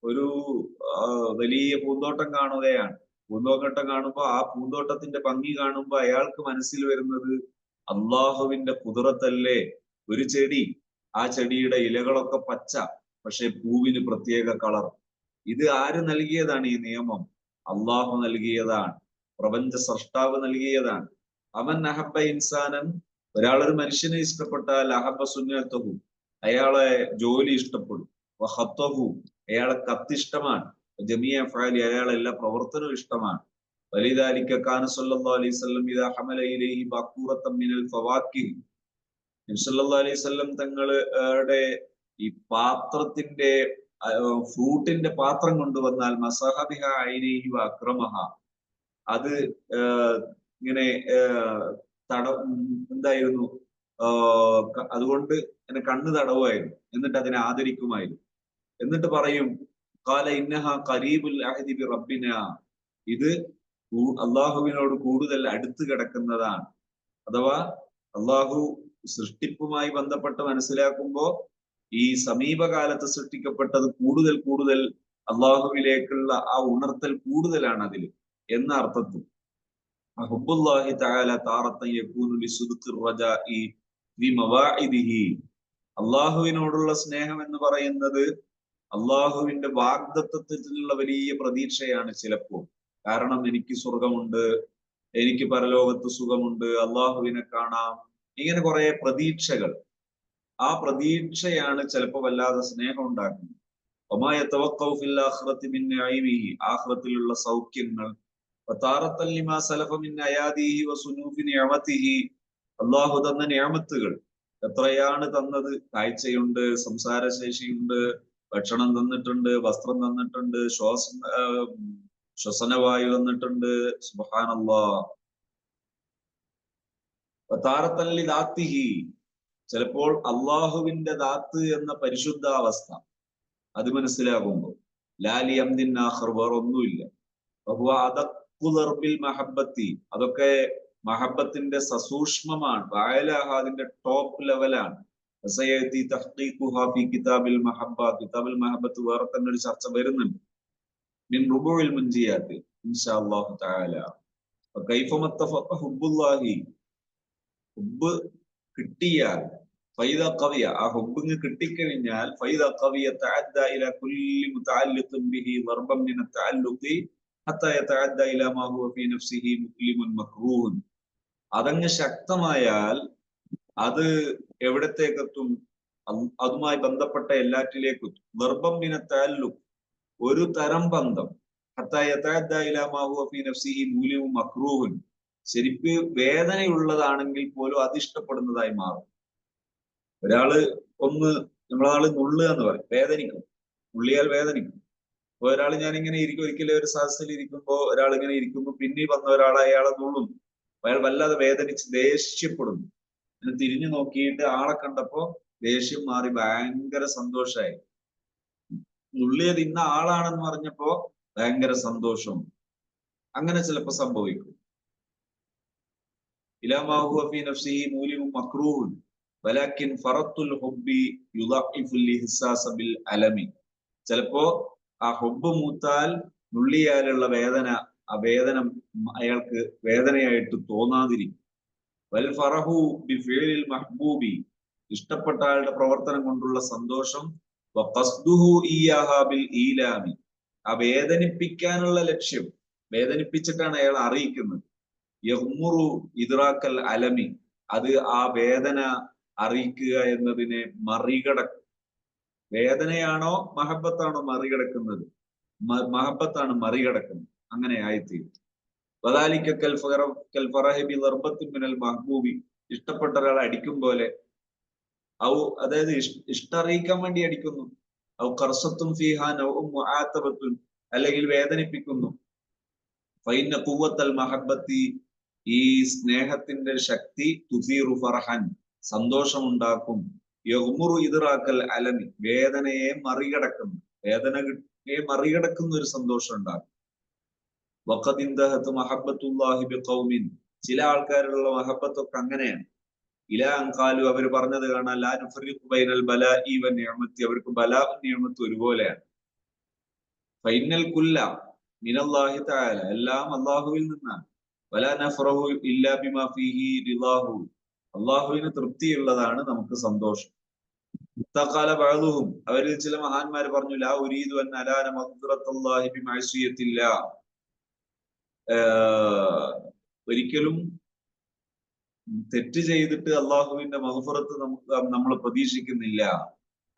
ഒരു വലിയ പൂന്തോട്ടം കാണുകയാണ്. പൂന്തോട്ടം കാണുമ്പോ ആ പൂന്തോട്ടത്തിന്റെ ഭംഗി കാണുമ്പോ അയാൾക്ക് മനസ്സിൽ വരുന്നത് അള്ളാഹുവിന്റെ ഖുദ്റത്തല്ലേ. ഒരു ചെടി, ആ ചെടിയുടെ ഇലകളൊക്കെ പച്ച, പക്ഷെ പൂവിന് പ്രത്യേക കളർ. ഇത് ആര് നൽകിയതാണ് ഈ നിയമം? അള്ളാഹു നൽകിയതാണ്, പ്രപഞ്ച സൃഷ്ടാവ് നൽകിയതാണ്. അവൻ അഹബ്ബ ഇൻസാനൻ, ഒരാളൊരു മനുഷ്യനെ ഇഷ്ടപ്പെട്ടാൽ, അഹബ്ബ സുന്നത്തഹു, അയാളെ ജോലി ഇഷ്ടപ്പെടും. വഖത്തഹു, അയാളെ കത്തിഷ്ടമാണ്. ജമിയ അഫ്ആലി, അയാളെ എല്ലാ പ്രവർത്തനവും ഇഷ്ടമാണ്. വലിദാലിക കാന സല്ലല്ലാഹു അലൈഹി വസല്ലം ഇദാ ഹമല ഇലൈഹി ബഖൂറത്തൻ മിനൽ ഫവാക്കിഹ്, നബി സല്ലല്ലാഹു അലൈഹി വസല്ലം തങ്ങളുടെ ഈ പാത്രത്തിന്റെ ഫ്രൂട്ടിന്റെ പാത്രം കൊണ്ടുവന്നാൽ, മസഹബിഹ ഐനൈഹി വ അക്രമഹ, അത് ഇങ്ങനെ എന്തായിരുന്നു, അതുകൊണ്ട് എന്നെ കണ്ണ് തടവുമായിരുന്നു, എന്നിട്ട് അതിനെ ആദരിക്കുമായിരുന്നു. എന്നിട്ട് പറയും, ഖാല ഇന്നഹ ഖരീബുൽ അഹ്ദി ബി റബ്ബിന, ഇത് അള്ളാഹുവിനോട് കൂടുതൽ അടുത്ത് കിടക്കുന്നതാണ്. അഥവാ അള്ളാഹു സൃഷ്ടിപ്പുമായി ബന്ധപ്പെട്ട് മനസ്സിലാക്കുമ്പോ ഈ സമീപകാലത്ത് സൃഷ്ടിക്കപ്പെട്ടത് കൂടുതൽ കൂടുതൽ അള്ളാഹുവിലേക്കുള്ള ആ ഉണർത്തൽ കൂടുതലാണ് അതിൽ എന്ന അർത്ഥത്തിൽ. ഹുബ്ബുല്ലാഹി തആല താറത്തൻ യകൂനു ലിസുദ്ഖിർ റജാഇ ഫി മവാഇദിഹി, അള്ളാഹുവിനോടുള്ള സ്നേഹം എന്ന് പറയുന്നത് അള്ളാഹുവിന്റെ വാഗ്ദത്തത്തിലുള്ള വലിയ പ്രതീക്ഷയാണ് ചിലപ്പോൾ. കാരണം എനിക്ക് സ്വർഗമുണ്ട്, എനിക്ക് പരലോകത്ത് സുഖമുണ്ട്, അള്ളാഹുവിനെ കാണാം, ഇങ്ങനെ കുറെ പ്രതീക്ഷകൾ. ആ പ്രതീക്ഷയാണ് ചിലപ്പോൾ വല്ലാതെ സ്നേഹം ഉണ്ടാക്കുന്നത്. ആഖിറത്തിലുള്ള സൗഖ്യങ്ങൾ, അള്ളാഹു തന്ന നിഅമത്തുകൾ എത്രയാണ് തന്നത്. കാഴ്ചയുണ്ട്, സംസാരശേഷിയുണ്ട്, ഭക്ഷണം തന്നിട്ടുണ്ട്, വസ്ത്രം തന്നിട്ടുണ്ട്, ശ്വസനവായു തന്നിട്ടുണ്ട്. സുബ്ഹാനല്ലാഹ്. താരത്തല്ലി ദാത്തിഹി, ചിലപ്പോൾ അള്ളാഹുവിന്റെ ദാത്ത് എന്ന പരിശുദ്ധാവസ്ഥ അത് മനസ്സിലാകുമ്പോൾ, ലാലി അംദിൻ ആഖിർ, വേറൊന്നുമില്ല. മഹബത്തി, അതൊക്കെ മഹബത്തിന്റെ സസൂക്ഷ്മമാണ്, അതിന്റെ ടോപ്പ് ലെവലാണ്. കിതാബിൽ മഹബത്ത് വേറെ തന്നെ ഒരു ചർച്ച വരുന്നുണ്ട്. മിൻ റുബുൽ മുൻജിയാത്ത് ഇൻഷാ അല്ലാഹു തആല. കൈഫ മത്തഫഖ ഹുബ്ബുല്ലാഹി, ഹുബ്ബ് കിട്ടിയാൽ, ഫൈദ ഖവിയ, ആ ഹുബ്ബ് കിട്ടിക്കഴിഞ്ഞാൽ, ഫൈദ ഖവിയ തഅദ്ദ ഇലാ കുല്ലി മുതഅല്ലിഖിൻ ബിഹി ദർബൻ മിൻ അത്തഅല്ലുഖി ഹത്താ യതഅദ്ദ ഇലാ മാ ഹുവ ഫീ നഫ്സിഹി മുഖ്ലിമുൻ മക്റൂഹ്. അതങ്ങ് ശക്തമായാൽ അത് എവിടത്തേക്കെത്തും? അതുമായി ബന്ധപ്പെട്ട എല്ലാറ്റിലേക്കും. ദർബൻ മിൻ അത്തഅല്ലുഖ്, ഒരു തരം ബന്ധം. ഹത്താ യതഅദ്ദ ഇലാ മാ ഹുവ ഫീ നഫ്സിഹി മുഖ്ലിമുൻ മക്റൂഹ്, ശരിക്ക് വേദനയുള്ളതാണെങ്കിൽ പോലും അതിഷ്ടപ്പെടുന്നതായി മാറും. ഒരാള് നമ്മളാള് നുള്ളുക എന്ന് പറയും, വേദനിക്കും, നുള്ളിയാൽ വേദനിക്കും. അപ്പൊ ഒരാൾ ഞാനിങ്ങനെ ഇരിക്കും, ഒരിക്കലും ഒരു സദസ്സിൽ ഇരിക്കുമ്പോ ഒരാൾ ഇങ്ങനെ ഇരിക്കുമ്പോ പിന്നീട് വന്ന ഒരാൾ അയാളെ നുള്ളും, അയാൾ വല്ലാതെ വേദനിച്ച് ദേഷ്യപ്പെടുന്നു. അങ്ങനെ തിരിഞ്ഞു നോക്കിയിട്ട് ആളെ കണ്ടപ്പോ ദേഷ്യം മാറി ഭയങ്കര സന്തോഷമായി. നുള്ളിയത് ഇന്ന ആളാണെന്ന് പറഞ്ഞപ്പോ ഭയങ്കര സന്തോഷം. അങ്ങനെ ചിലപ്പോ സംഭവിക്കും. ഇലാ മാ ഹുവ ഫീ നഫ്സിഹി മൂലിമുൻ മക്റൂഹ് വലാകിൻ ഫറത്തുൽ ഹുബ്ബി യുളഇഫുൽ ഇഹ്സാസ ബിൽ അലമി, ചിലപ്പോ ആ ഹുബ്ബ് മൂത്താൽ, നുള്ളിയാലുള്ള വേദന, ആ വേദന അയാൾക്ക് വേദനയായിട്ട് തോന്നാതിരിക്കും. വൽ ഫറഹു ബി ഫിഅലിൽ മഹ്ബൂബി, ഇഷ്ടപ്പെട്ട ആളുടെ പ്രവർത്തനം കൊണ്ടുള്ള സന്തോഷം. വഖസ്ദുഹു ഇയ്യാഹാ ബിൽ ഈലാമി, ആ വേദനിപ്പിക്കാനുള്ള ലക്ഷ്യം, വേദനിപ്പിച്ചിട്ടാണ് അയാൾ അറിയിക്കുന്നത്. യഹ്മുറു ഇദ്റാക്കൽ അലമി, അത് ആ വേദന അറിയിക്കുക എന്നതിനെ മറികടക്കും. വേദനയാണോ മഹബത്താണോ മറികടക്കുന്നത്? മഹബത്താണ് മറികടക്കുന്നത്. അങ്ങനെ ആയിത്തീരും. മഹബൂബി, ഇഷ്ടപ്പെട്ട ഒരാളെ അടിക്കും പോലെ, അതായത് ഇഷ്ടറിയിക്കാൻ വേണ്ടി അടിക്കുന്നു. ഔ ഖർസത്തും ഫീഹാ നൗഉം മുആതബത്തുൻ, അല്ലെങ്കിൽ വേദനിപ്പിക്കുന്നു. ഫൈന ഖുവ്വത്തൽ മഹബ്ബത്തി, ഈ സ്നേഹത്തിന്റെ ശക്തി തുസീറു ഫർഹൻ, സന്തോഷമുണ്ടാക്കും. യഗ്മുറു ഇദ്റാക്കൽ അലമി, വേദനയെ മറികടക്കുന്നു, വേദനയെ മറികടക്കുന്ന ഒരു സന്തോഷം ഉണ്ടാകും. വഖദ് ഇൻതഹത് മഹബ്ബത്തുല്ലാഹി ബിഖൗമിൻ, ചില ആൾക്കാരുള്ള മഹബ്ബത്തൊക്കെ അങ്ങനെയാണ്. ഇലാ അൻ ഖാലു, അവർ പറഞ്ഞത് കാണാൻ, ലാ നുഫറിഖു ബൈനൽ ബലാഇ വന്നിഅമത്തി, അവർക്ക് ബലാഉം നിഅമത്തും ഒരുപോലെയാണ്. ഫൈനൽ കുല്ല മിനല്ലാഹി തആല, എല്ലാം അല്ലാഹുവിൽ നിന്നാണ്. വലാ നഫറഹു ഇല്ലാ ബിമാ ഫീഹി റിളാഹു, അല്ലാഹുവിന് തൃപ്തിയുള്ളതാണ് നമുക്ക് സന്തോഷം. തഖാല ബഅദുഹും, അവരിൽ ചില മഹാന്മാർ പറഞ്ഞു, ലാ ഉരീദു അൻ അലാന മഗ്ഫിറത്തല്ലാഹി ബിമഅസിയത്തില്ലാ, ഒരിക്കലും തെറ്റ് ചെയ്തിട്ട് അള്ളാഹുവിന്റെ മഗ്ഫിറത്ത് നമ്മൾ പ്രതീക്ഷിക്കുന്നില്ല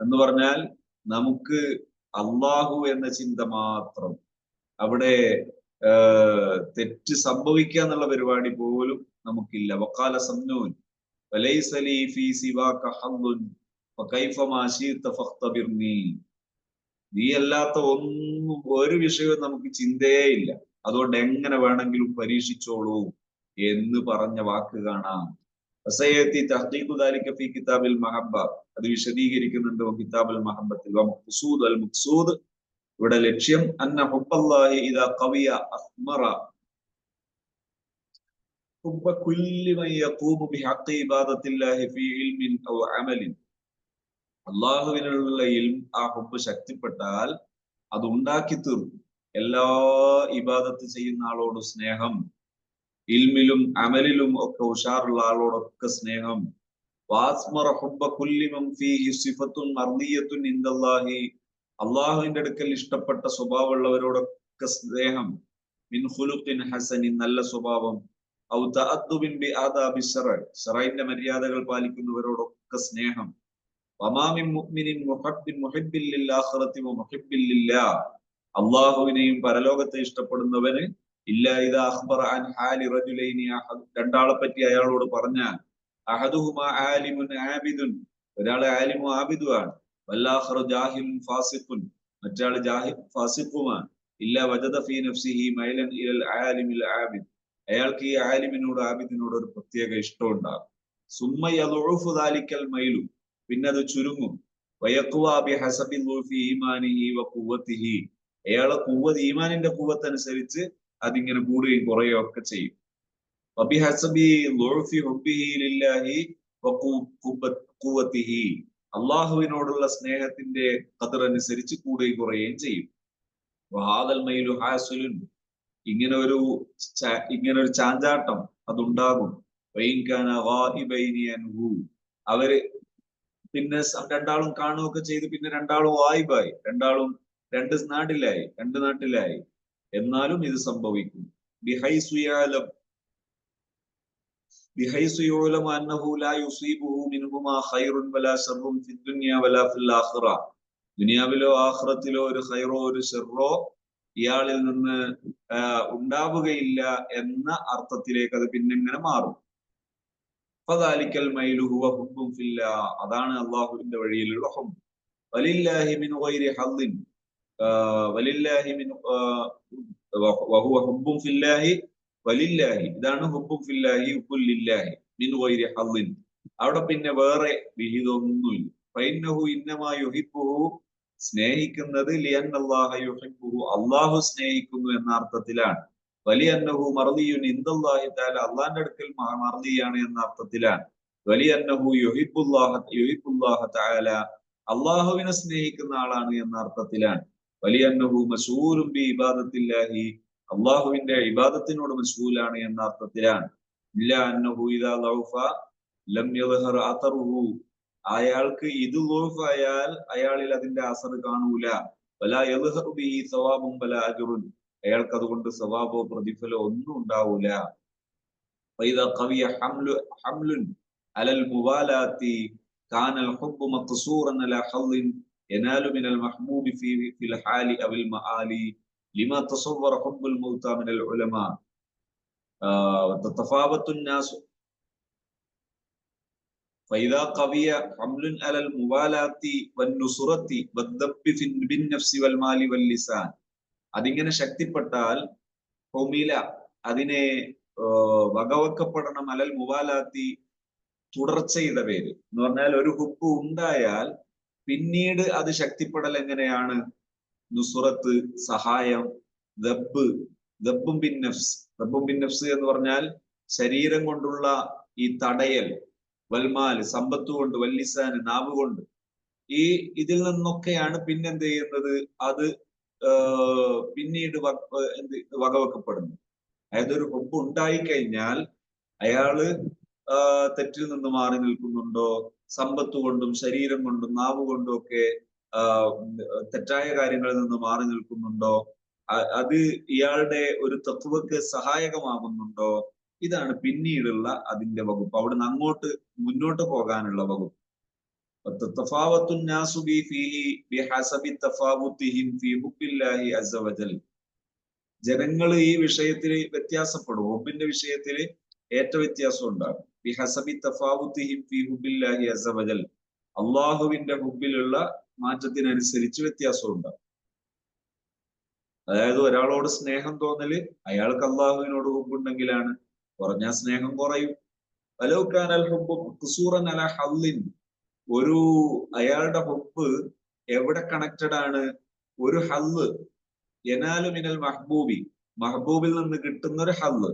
എന്ന് പറഞ്ഞാൽ, നമുക്ക് അള്ളാഹു എന്ന ചിന്ത മാത്രം, അവിടെ തെറ്റ് സംഭവിക്കുക എന്നുള്ള പരിപാടി പോലും നമുക്കില്ല. വഖാല സമ്നൂൻ വലൈസ ലീ ഫീ സിവാക ഹദ്ദുൻ ഫകൈഫ മാ ശിഅത ഫഖ്തബിർനി, നീ അല്ലാത്ത ഒന്നും, ഒരു വിഷയവും നമുക്ക് ചിന്തയേ ഇല്ല, അതുകൊണ്ട് എങ്ങനെ വേണമെങ്കിലും പരീക്ഷിച്ചോളൂ എന്ന് പറഞ്ഞ വാക്ക് കാണാം. കിതാബിൽ മഹബ്ബ, അത് വിശദീകരിക്കുന്നുണ്ട് കിതാബുൽ മഹബ്ബത്തിൽ. ഇവിടെ ലക്ഷ്യം അന്ന ഹുബ്ബല്ലാഹി ഇദാ ഖവിയ അസ്മറ ഹുബ്ബ കുല്ലി മൻ യഖൂമു ബിഹഖി ഇബാദത്തില്ലാഹി ഫീ ഇൽമിൻ ഔ അമലിൻ, അല്ലാഹുവിനുള്ള ഇൽം, ആ ഹുബ്ബ് ശക്തിപ്പെട്ടാൽ അത് ഉണ്ടാക്കി തീർക്കും എല്ലാ ഇബാദത്ത് ചെയ്യുന്ന ആളോട് സ്നേഹം, ഇൽമിലും അമലിലും ഒക്കെ ഉഷാറുള്ള ആളോടൊക്കെ സ്നേഹം. വാസ്മറ ഹുബ്ബ കുല്ലി മൻ ഫീഹി സിഫത്തുൻ മർദിയത്തുൻ ഇൻദല്ലാഹി, അല്ലാഹുവിന്റെ അടുക്കൽ ഇഷ്ടപ്പെട്ട സ്വഭാവമുള്ളവരോടൊക്കെ സ്നേഹം. മിൻ ഖുലുഖിൻ ഹസനിൻ, നല്ല സ്വഭാവം. ഔ തഅദ്ദുബിൻ ബി ആദാബി ശറഅ്, ശറഇന്റെ മര്യാദകൾ പാലിക്കുന്നവരോടൊക്കെ സ്നേഹം. വമാ മിൻ മുഅ്മിനിൻ മുഹിബ്ബിൻ ലിൽ ആഖിറതി വ മുഹിബ്ബിൻ ലില്ലാഹ്, അല്ലാഹുവിനെയും പരലോകത്തെ ഇഷ്ടപ്പെടുന്നവന് ഇല്ലാ ഇദാ അഖ്ബറ അൻ ഹാലി റജുലൈനി, രണ്ടാളെ പറ്റി അയാളോട് പറഞ്ഞാൽ, അഹദുഹുമാ ആലിമുൻ ആബിദുൻ, ഒരാളെ ആലിമു ആബിദുമാണ്, വല്ലാഖറു ജാഹിലുൻ ഫാസിഖുൻ, മറ്റാൾ ജാഹിൽ ഫാസിഖുമാണ്. ഇല്ലാ വജദ ഫീ നഫ്സിഹി മൈലൻ ഇലൽ ആലിമിൽ ആബിദ്, അയാൾക്ക് ഈ ആലിമിനോട് ആബിദിനോട് ഒരു പ്രത്യേക ഇഷ്ടം ഉണ്ടാകും. സുമ്മ യദഉഫു ദാലിക്കൽ മൈലു, പിന്നെ അത് ചുരുങ്ങും. വയഖ്വാ ബിഹസബി ളുഫി ഈമാനിഹി വ ഖുവ്വതിഹി, അയാളെ ഖുവ്വത്ത്, ഈമാനിന്റെ ഖുവ്വത്ത് അനുസരിച്ച് അതിങ്ങനെ കൂടുകയും കുറയുകയും ഒക്കെ ചെയ്യും. വബിഹസബി ളുഫി ഹുബ്ബിഹി ലില്ലാഹി വ ഖുവ്വതിഹി, അല്ലാഹുവിനോടുള്ള സ്നേഹത്തിന്റെ ഖദർ അനുസരിച്ച് കൂടുകയും കുറയുകയും ചെയ്യും. വഹാദൽ മൈലു ഹാസിലുൻ, ഇങ്ങനെ ഒരു ചാഞ്ചാട്ടം അതുണ്ടാകും. വൈൻകാന ഗായിബൈനി അൻഹു, അവര് പിന്നെ രണ്ടാളും കാണുകയൊക്കെ ചെയ്ത്, പിന്നെ രണ്ടാളും വായിബായി, രണ്ടാളും രണ്ട് നാട്ടിലായി, എന്നാലും ഇത് സംഭവിക്കും. ബിഹൈസു യുഅലമു അന്നഹു ലാ യുസീബുഹു മിൻഹുമാ ഖൈറുൻ വലാ ശർറുൻ ഫിദ് ദുനിയ വലാ ഫിൽ ആഖിറ, ദുനിയാവിലോ ആഖിറത്തിലോ ഒരു ഖൈറോ ഒരു ശർറോ ഇയാളിൽ നിന്ന് ഉണ്ടാവുകയില്ല എന്ന അർത്ഥത്തിലേക്ക് അത് പിന്നെ ഇങ്ങനെ മാറും. ഫദാലിക്കൽ മൈലു ഹുവ ഹുബ്ബുൻ ഫില്ലാഹ്, അതാണ് അല്ലാഹുവിന്റെ വഴിയിലുള്ള ഹുബ്ബ്. വലില്ലാഹി മിൻ ഗൈരി ഹദ്ദിൻ, വലില്ലാഹി മിൻ വഹുവ ഹുബ്ബുൻ ഫില്ലാഹി വലില്ലാഹി, ഇതാണ് ഹുബ്ബുൻ ഫില്ലാഹി ഹുബ്ബുൻ ലില്ലാഹി മിൻ ഗൈരി ഹദ്ദിൻ, അവിടെ പിന്നെ വേറെ വിഹിതമൊന്നുമില്ല. ഫഇന്നഹു ഇന്നമാ യുഹിബ്ബുഹു, സ്നേഹിക്കുന്നത് ലിഅന്നല്ലാഹ യുഹിബ്ബുഹു, അല്ലാഹു സ്നേഹിക്കുന്നു എന്ന അർത്ഥത്തിലാണ്. വലിയന്നഹു മർദിയുൻ ഇൻദല്ലാഹി തആല, അല്ലാഹുവിന്റെ അടുക്കൽ മർദിയാണ് എന്ന അർത്ഥത്തിലാണ്. വലിയന്നഹു യുഹിബ്ബുല്ലാഹ തആല, അല്ലാഹുവിനെ സ്നേഹിക്കുന്ന ആളാണ് എന്ന അർത്ഥത്തിലാണ്. വലിയന്നഹു മശ്ഗൂലുൻ ബി ഇബാദത്തില്ലാഹി, അല്ലാഹുവിന്റെ ഇബാദത്തിനോട് മശ്ഗൂലാണ് എന്ന അർത്ഥത്തിലാണ്. ഇല്ലാ അന്നഹു ഇദാ ലൗഫ ലം യദ്ഹർ അതറുഹു, അയാൾക്ക് ഇത് ലൗഫായാൽ അയാളിൽ അതിന്റെ അസർ കാണൂല. വലാ യദ്ഹറു ബിഹി സവാബുൻ വലാ അജ്റുൻ, അയാൾക്ക് അതുകൊണ്ട് സവാബോ പ്രതിഫലോ ഒന്നും ഉണ്ടാവൂല. ഫൈദാ ഖവിയ ഹംലുൻ അലൽ മുവാലാത്തി കാനൽ ഹുബ്ബു മഖ്സൂറൻ അലാ ഹദ്ദിൻ യനാലു മിനൽ മഹ്ബൂബി ഫിൽ ഹാലി അവൽ മആലി, ലിമാ തസവ്വറ ഹുബ്ബുൽ മൗതാ മിനൽ ഉലമാ വതതഫാവത്തുൻ നാസ് ഫൈദാ ഖവിയ ഹംലുൻ അലൽ മുവാലാത്തി വന്നുസുറത്തി വദ്ദബ്ബി ബിന്നഫ്സി വൽ മാലി വൽ ലിസാൻ. അതിങ്ങനെ ശക്തിപ്പെട്ടാൽ ഹുമില അതിനെ വകവെക്കപ്പെടണം അലൽ മുവാലാത്തി തുടർച്ചയുടെ പേര് എന്ന് പറഞ്ഞാൽ ഒരു ഹുബ്ബ് ഉണ്ടായാൽ പിന്നീട് അത് ശക്തിപ്പെടൽ എങ്ങനെയാണ്? നുസുറത്ത് സഹായം, ദബ്ബും ബിൻ നഫ്സ് എന്ന് പറഞ്ഞാൽ ശരീരം കൊണ്ടുള്ള ഈ തടയൽ, വൽമാൽ സമ്പത്ത് കൊണ്ട്, വല്ലിസാൻ നാവ് കൊണ്ട്, ഇതിൽ നിന്നൊക്കെയാണ് പിന്നെന്ത് ചെയ്യുന്നത്? അത് പിന്നീട് വകവെക്കപ്പെടുന്നു. അതായത് ഒരു ഹുബ്ബ് ഉണ്ടായിക്കഴിഞ്ഞാൽ അയാള് തെറ്റിൽ നിന്ന് മാറി നിൽക്കുന്നുണ്ടോ, സമ്പത്ത് കൊണ്ടും ശരീരം കൊണ്ടും നാവ് കൊണ്ടും ഒക്കെ തെറ്റായ കാര്യങ്ങളിൽ നിന്ന് മാറി നിൽക്കുന്നുണ്ടോ, അത് ഇയാളുടെ ഒരു തത്വക്ക് സഹായകമാകുന്നുണ്ടോ, ഇതാണ് പിന്നീടുള്ള അതിന്റെ വകുപ്പ്. അവിടുന്ന് അങ്ങോട്ട് മുന്നോട്ട് പോകാനുള്ള വകുപ്പ്. ജനങ്ങൾ ഈ വിഷയത്തിൽ വ്യത്യാസപ്പെടും. ഹുബ്ബിന്റെ വിഷയത്തിൽ ഏറ്റ വ്യത്യാസം ഉണ്ടാകും. അള്ളാഹുവിന്റെ ഹുബ്ബിലുള്ള മാറ്റത്തിനനുസരിച്ച് വ്യത്യാസം ഉണ്ടാകും. അതായത് ഒരാളോട് സ്നേഹം തോന്നല് അയാൾക്ക് അള്ളാഹുവിനോട് ഹുബ്ബുണ്ടെങ്കിലാണ്. കുറഞ്ഞ സ്നേഹം കുറയും. ഒരു അയാളുടെ ഹുബ്ബ് എവിടെ കണക്റ്റഡ് ആണ്? ഒരു ഹല്ല് യനാലു മിനൽ മഹ്ബൂബി, മഹ്ബൂബിൽ നിന്ന് കിട്ടുന്ന ഒരു ഹല്ല്,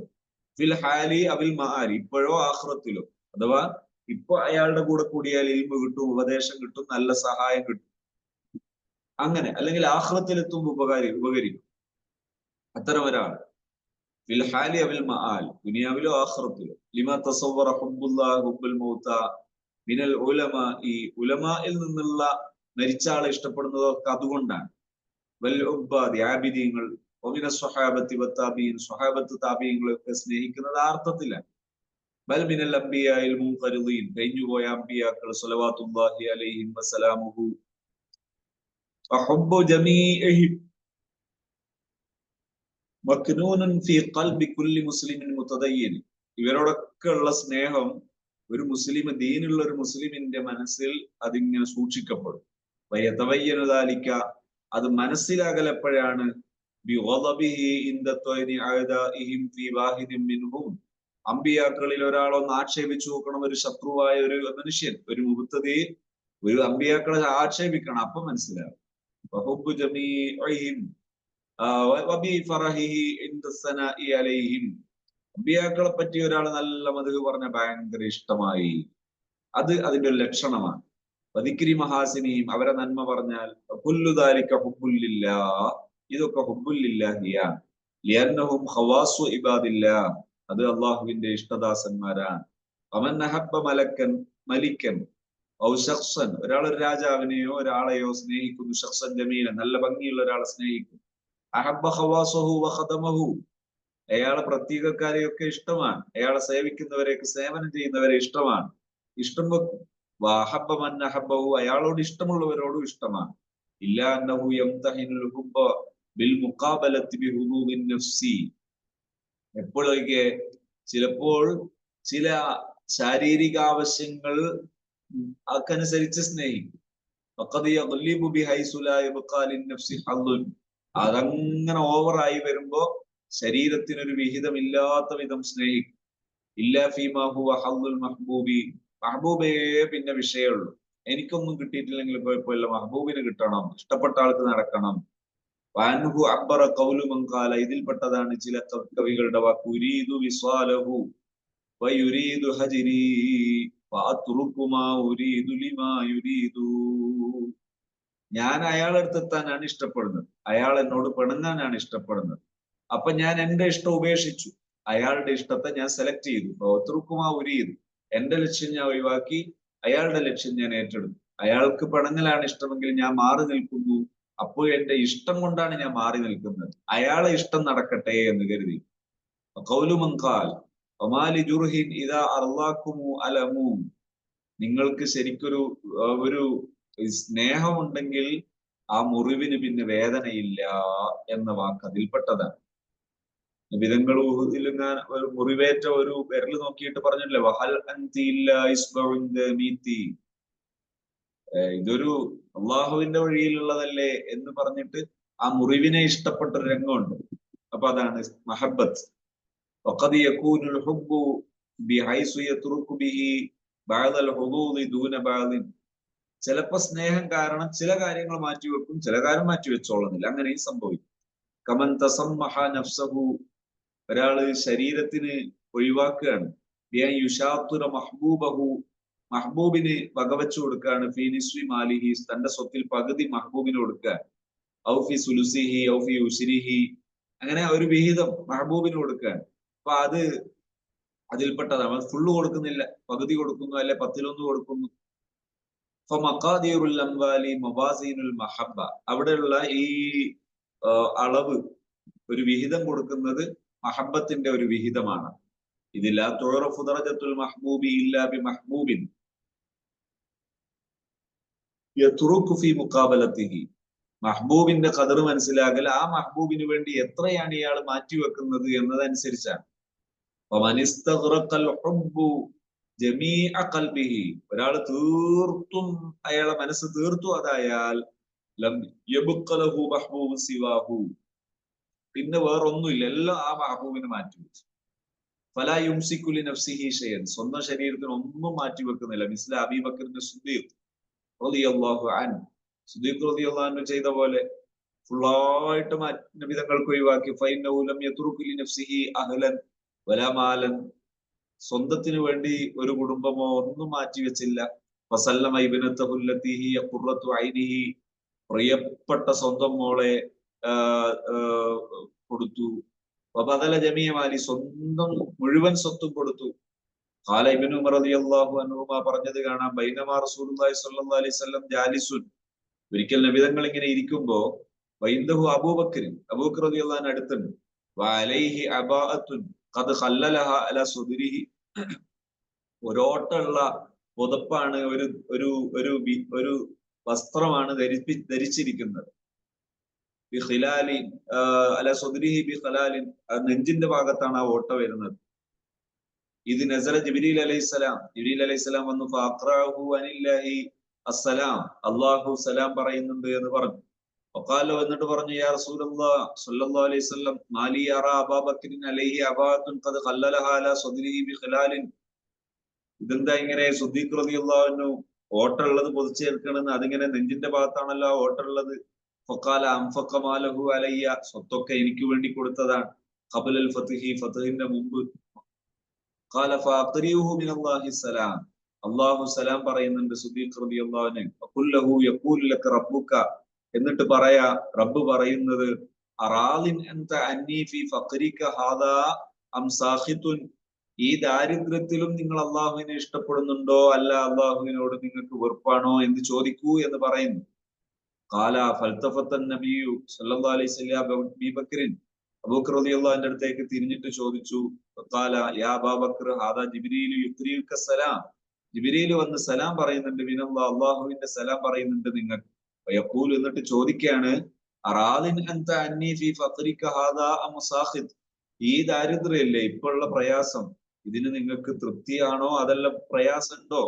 ഫിൽ ഹാലി അവിൽ മആരി, ഇപ്പോഴോ ആഖിറത്തിലോ. അഥവാ ഇപ്പൊ അയാളുടെ കൂടെ കൂടിയാൽ ഇൽമു കിട്ടും, ഉപദേശം കിട്ടും, നല്ല സഹായം കിട്ടും, അങ്ങനെ. അല്ലെങ്കിൽ ആഖിറത്തിലെത്തുമ്പോൾ ഉപകരിക്കും. അത്തരം ഒരാൾ ഫിൽ ഹാലി അവിൽ മആൽ, ദുനിയാവിലോ ആഖിറത്തിലോ. ലിമാ തസവ്വറ ഹുബ്ബുല്ലാഹി ഹുബ്ബുൽ മൗതാ മിനൽ ഉലമാ, ഈ ഉലമായിൽ നിന്നുള്ള മരിച്ച ആളെ ഇഷ്ടപ്പെടുന്നതൊക്കെ അതുകൊണ്ടാണ്. വൽ ഉബ്ബാദി, ആബിദീങ്ങൾ, ഒമിന സ്വഹാബത്തി വത്താബീൻ, സ്വഹാബത്ത് താബീങ്ങളൊക്കെ സ്നേഹിക്കുന്നത് ആ അർത്ഥത്തിലാണ്. ബൽ മിനൽ അംബിയായിൽ മുൻഖരിദീൻ, കഴിഞ്ഞുപോയ അംബിയാക്കൾ സ്വലവാത്തുല്ലാഹി അലൈഹിം വസലാമുഹു വഹുബ്ബു ജമീഇഹിം മക്നൂനൻ ഫീ ഖൽബി കുല്ലി മുസ്ലിമിൻ മുതദയ്യിൻ. ഇവരോടൊക്കെ ഉള്ള സ്നേഹം ഒരു മുസ്ലിം, ദീനുള്ള ഒരു മുസ്ലിമിന്റെ മനസ്സിൽ അതിങ്ങനെ സൂക്ഷിക്കപ്പെടും. വയതവയ്യനു ദാലിക, അത് മനസ്സിലാകലെപ്പോഴാണ്? അമ്പിയാക്കളിൽ ഒരാളൊന്ന് ആക്ഷേപിച്ചു നോക്കണം. ഒരു ശത്രുവായ ഒരു മനുഷ്യൻ, ഒരു മുബത്തദി, ഒരു അമ്പിയാക്കളെ ആക്ഷേപിക്കണം, അപ്പൊ മനസ്സിലാവും. അമ്പിയാക്കളെ പറ്റി ഒരാൾ നല്ല മദ്ഹ് പറഞ്ഞ ഭയങ്കര ഇഷ്ടമായി, അത് അതിന്റെ ഒരു ലക്ഷണമാണ്. വദിക്രി മഹാസിനിയും, അവരെ നന്മ പറഞ്ഞാൽ കുല്ലുദാലിക ഹുബ്ബുല്ലില്ലാഹ്, ഇതൊക്കെ ഹുബ്ബുല്ലില്ലാഹിയാണ്. ലിഅന്നഹും ഖവാസു ഇബാദില്ലാഹ്, അത് അള്ളാഹുവിന്റെ ഇഷ്ടദാസന്മാരാണ്. വമൻ അഹബ്ബ മലിക്കൻ ഔ ശഖ്സൻ, ഒരാൾ ഒരു രാജാവിനെയോ ഒരാളെയോ സ്നേഹിക്കുന്നു, ശഖ്സൻ ജമീലൻ, നല്ല ഭംഗിയുള്ള ഒരാളെ സ്നേഹിക്കുന്നു. അഹബ്ബ ഖവാസഹു വഖദമഹു, അയാളെ പ്രത്യേകക്കാരെയൊക്കെ ഇഷ്ടമാണ്, അയാളെ സേവിക്കുന്നവരെയൊക്കെ, സേവനം ചെയ്യുന്നവരെ ഇഷ്ടമാണ്, ഇഷ്ടം വെക്കും. വഅഹബ്ബ മൻ അഹബ്ബഹു, അയാളോട് ഇഷ്ടമുള്ളവരോടും ഇഷ്ടമാണ്. ഇല്ലാ അന്നഹു യംതഹിനുൽ ഹുബ്ബ ബിൽ മുഖാബലത്തി ബിഹുദൂദിൻ നഫ്സി, എപ്പോഴൊക്കെ ചിലപ്പോൾ ചില ശാരീരിക ആവശ്യങ്ങൾ അതനുസരിച്ച് സ്നേഹിക്കും. അതങ്ങനെ ഓവറായി വരുമ്പോ ശരീരത്തിനൊരു വിഹിതമില്ലാത്ത വിധം സ്നേഹിക്കും. ഇല്ലാ ഫീമാ ഹുവ ഹദ്ദുൽ മഹ്ബൂബി, മഹബൂബേ പിന്നെ വിഷയമുള്ളൂ. എനിക്കൊന്നും കിട്ടിയിട്ടില്ലെങ്കിൽ കുഴപ്പമില്ല, മഹബൂബിന് കിട്ടണം, ഇഷ്ടപ്പെട്ട ആൾക്ക് നടക്കണം. വാൻഹു അബ്ബറ ഖൗലു മൻ ഖാല, ഇതിൽപ്പെട്ടതാണ് ചില കവികളുടെ വാക്ക്, ഉരീദു വിസ്വാലഹു വയുരീദു ഹജ്രി ഫഅത്റുകു മാ ഉരീദു ലിമാ യുരീദു. ഞാൻ അയാളടുത്ത് എത്താനാണ് ഇഷ്ടപ്പെടുന്നത്, അയാൾ എന്നോട് പിണങ്ങാനാണ് ഇഷ്ടപ്പെടുന്നത്. അപ്പൊ ഞാൻ എന്റെ ഇഷ്ടം ഉപേക്ഷിച്ചു, അയാളുടെ ഇഷ്ടത്തെ ഞാൻ സെലക്ട് ചെയ്തു. ഫഅത്റുകു മാ ഉരീദു, എന്റെ ലക്ഷ്യം ഞാൻ ഒഴിവാക്കി അയാളുടെ ലക്ഷ്യം ഞാൻ ഏറ്റെടുത്തു. അയാൾക്ക് പിണങ്ങലാണ് ഇഷ്ടമെങ്കിൽ ഞാൻ മാറി നിൽക്കുന്നു. അപ്പോൾ എന്റെ ഇഷ്ടം കൊണ്ടാണ് ഞാൻ മാറി നിൽക്കുന്നത്, അയാളെ ഇഷ്ടം നടക്കട്ടെ എന്ന് കരുതി. ഖൗലു മൻ ഖാൽ വമാലി ജുർഹിൻ ഇദാ അർളാകുമു അലമു, നിങ്ങൾക്ക് ശരിക്കൊരു സ്നേഹമുണ്ടെങ്കിൽ ആ മുറിവിന് പിന്നെ വേദനയില്ല എന്ന വാക്ക് അതിൽപ്പെട്ടതാണ്. വിധങ്ങൾ ഒരു മുറിവേറ്റ ഒരു വിരൽ നോക്കിയിട്ട് പറഞ്ഞില്ലേ, വഹൽ അൻതി ഇല്ലാ ഇസ്ബഉൻ ദമീതി, ഇതൊരു അള്ളാഹുവിന്റെ വഴിയിലുള്ളതല്ലേ എന്ന് പറഞ്ഞിട്ട് ആ മുറിവിനെ ഇഷ്ടപ്പെട്ട ഒരു രംഗമുണ്ട്. അപ്പൊ അതാണ് മഹബത്ത്. وقد يكون الحب بحيث يترك به بعض الحظوظ دون بعض. ചിലപ്പോ സ്നേഹം കാരണം ചില കാര്യങ്ങൾ മാറ്റിവെക്കും, ചില കാര്യം മാറ്റിവെച്ചോളുന്നില്ല, അങ്ങനെയും സംഭവിക്കും. കമൻ തസമ്മഹ നഫ്സഹു, ഒരാള് ശരീരത്തിന് ഒഴിവാക്കുകയാണ്, ബിഅൻ യുശാത്തുറ മഹ്ബൂബഹു, മഹ്ബൂബിന് വകവെച്ചു കൊടുക്കുകയാണ്, ഫീ നിസ്വി മാലിഹി, തന്റെ സ്വത്തിൽ പകുതി മഹ്ബൂബിന് കൊടുക്കുക, ഔ ഫി സുലുസിഹി ഔ ഫി ഉശ്രിഹി, അങ്ങനെ ഒരു വിഹിതം മഹ്ബൂബിന് കൊടുക്കുകയാണ്. അപ്പൊ അത് അതിൽപ്പെട്ടതാണ്. ഫുള്ള് കൊടുക്കുന്നില്ല, പകുതി കൊടുക്കുന്നു, അല്ലെ 10 കൊടുക്കുന്നു. ഫമഖാദിറുൽ അംവാലി മവാസീനുൽ മഹബ്ബ, അവിടെയുള്ള ഈ അളവ്, ഒരു വിഹിതം കൊടുക്കുന്നത് മഹബത്തിന്റെ ഒരു വിഹിതമാണ്. ഇതില്ല തുഅറഫു ദറജത്തുൽ മഹ്ബൂബി ഇല്ലാ ബി മഹ്ബൂബിൻ യത്റുകു ഫീ മുഖാബലത്തിഹി, മഹ്ബൂബിന്റെ ഖദർ മനസ്സിലാകൽ ആ മഹ്ബൂബിന് വേണ്ടി എത്രയാണ് ഇയാൾ മാറ്റിവെക്കുന്നത് എന്നതനുസരിച്ചാണ്. ഒരാൾ തീർത്തും അയാളെ മനസ്സ് തീർത്തും അതായാൽ പിന്നെ വേറൊന്നുമില്ല, എല്ലാം ആ മഹബൂബിന് മാറ്റിവെച്ചു. ഫലാ യുംസിക്കുലി നഫ്സിഹി ഷൈഅൻ, സ്വന്തം ശരീരത്തിന് ഒന്നും മാറ്റിവെക്കുന്നില്ല. മിസ്ല അബീ ബക്കറിന്റെ സിദ്ദീഖ് റളിയല്ലാഹു അൻഹു, സിദ്ദീഖ് റളിയല്ലാഹു അൻഹു ചെയ്ത പോലെ ഫുള്ളായിട്ട് നബിതങ്ങൾക്ക് ഒഴിവാക്കി. ഫഇന്നഹു ലം യത്റുകു ലി നഫ്സിഹി അഹ്ലൻ വലാ മാലൻ, സ്വന്തത്തിന് വേണ്ടി ഒരു കുടുംബമോ ഒന്നും മാറ്റിവെച്ചില്ല. വസല്ലമ ഇബ്നതഹു അല്ലതി ഹിയ ഖുറത്തു ഐനിഹി, പ്രിയപ്പെട്ട സ്വന്തം മോളെ കൊടുത്തു. വബദല ജമീഅ മാലി, സ്വന്തം മുഴുവൻ സ്വത്തും കൊടുത്തു. ഖാല ഇബ്നു ഉമർ റളിയല്ലാഹു അൻഹുമാ പറഞ്ഞത് കാണാം, ബൈനമാ റസൂലുള്ളാഹി സ്വല്ലല്ലാഹു അലൈഹി വസല്ലം ജാലിസുൻ, ഒരിക്കൽ നബിതങ്ങൾ ഇങ്ങനെ ഇരിക്കുമ്പോ, വൈന്ദഹു അബൂബക്കർ, അബൂബക്കർ റളിയല്ലാഹു അൻഹു അടുത്തുണ്ട്, വഅലൈഹി അബാഅത്തുൻ ഖദ് ഖല്ലലഹ അലാ സുദ്രിഹി, ഒരോട്ടുള്ള പുതപ്പാണ്, ഒരു ഒരു ഒരു ഒരു വസ്ത്രമാണ് ധരിച്ചിരിക്കുന്നത്. ബിഖിലാലിൻ അലാ സുദ്രിഹി ബിഖലാലിൻ, നെഞ്ചിന്റെ ഭാഗത്താണ് ആ ഓട്ട വരുന്നത്. ഇത് നസല ജിബ്രീൽ അലൈഹിസ്സലാം, ജിബ്രീൽ അലൈഹിസ്സലാം വന്നു, ഫഅഖറഹു അനില്ലാഹി അസ്സലാം, അല്ലാഹു സലാം പറയുന്നുണ്ട് എന്ന് പറഞ്ഞു. വഖാല, എന്നിട്ട് പറഞ്ഞു, യാ റസൂലല്ലാഹ് സ്വല്ലല്ലാഹു അലൈഹി വസല്ലം, മാലി അറാ അബൂബക്കറിൻ അലൈഹി അബാഅത്തുൻ ഖദ് ഖല്ലലഹ അലാ സുദ്രിഹി ബിഖിലാലിൻ, ഇതെന്താ ഇങ്ങനെ സിദ്ദീഖ് റളിയല്ലാഹു അൻഹു ഓട്ടുള്ളത് പൊതിച്ചു ചേർക്കണമെന്ന്, അതിങ്ങനെ നെഞ്ചിന്റെ ഭാഗത്താണല്ലോ ആ ഓട്ടുള്ളത്. ഫഖാല അൻഫഖ മാലഹു അലയ്യ, സ്വത്തൊക്കെ എനിക്ക് വേണ്ടി കൊടുത്തതാണ്, ഖബലൽ ഫത്ഹി, ഫത്ഹിന്റെ മുമ്പ്. ഖാല ഫഅഖ്രിഹു മിനല്ലാഹി സലാം, അല്ലാഹു സലാം പറയുന്നുണ്ട് സിദ്ദീഖ് റളിയല്ലാഹു അൻഹു. ഖുല്ലഹു യഖൂലു ലക റബ്ബുക, എന്നിട്ട് പറയാ, റബ്ബ് പറയുന്നത്, അറാദിൻ അൻത അന്നി ഫീ ഫഖ്രിക ഹാദാ അം സാഖിതുൻ, ഈ ദാരിദ്ര്യത്തിലും നിങ്ങൾ അള്ളാഹുവിനെ ഇഷ്ടപ്പെടുന്നുണ്ടോ, അല്ല അള്ളാഹുവിനോട് നിങ്ങൾക്ക് വെറുപ്പാണോ എന്ന് ചോദിക്കൂ എന്ന് പറയുന്നു. ഖാല ഫൽതഫത്ത നബിയു സല്ലല്ലാഹു അലൈഹി വസല്ലം അബീ ബക്കറിൻ, അബൂബക്കർ റളിയല്ലാഹു അൻഹു അടുത്തേക്ക് തിരിഞ്ഞിട്ട് ചോദിച്ചു, ഖാല യാ അബാ ബക്കർ ഹാദാ ജിബ്രീലു യുക്രീക സലാം, ജിബ്രീൽ വന്ന് സലാം പറയുന്നുണ്ട്, മിനല്ലാഹ്, അള്ളാഹുവിന്റെ സലാം പറയുന്നുണ്ട് നിങ്ങൾക്ക്. വയഖൂൽ, എന്നിട്ട് ചോദിക്കുകയാണ്, അറാദിൻ അൻത അന്നി ഫീ ഫഖ്രിക ഹാദാ അം സാഖിത്, ഈ ദാരിദ്ര്യല്ലേ, ഇപ്പോഴുള്ള പ്രയാസം, ഇതിന് നിങ്ങൾക്ക് തൃപ്തിയാണോ അതല്ല പ്രയാസമുണ്ടോ?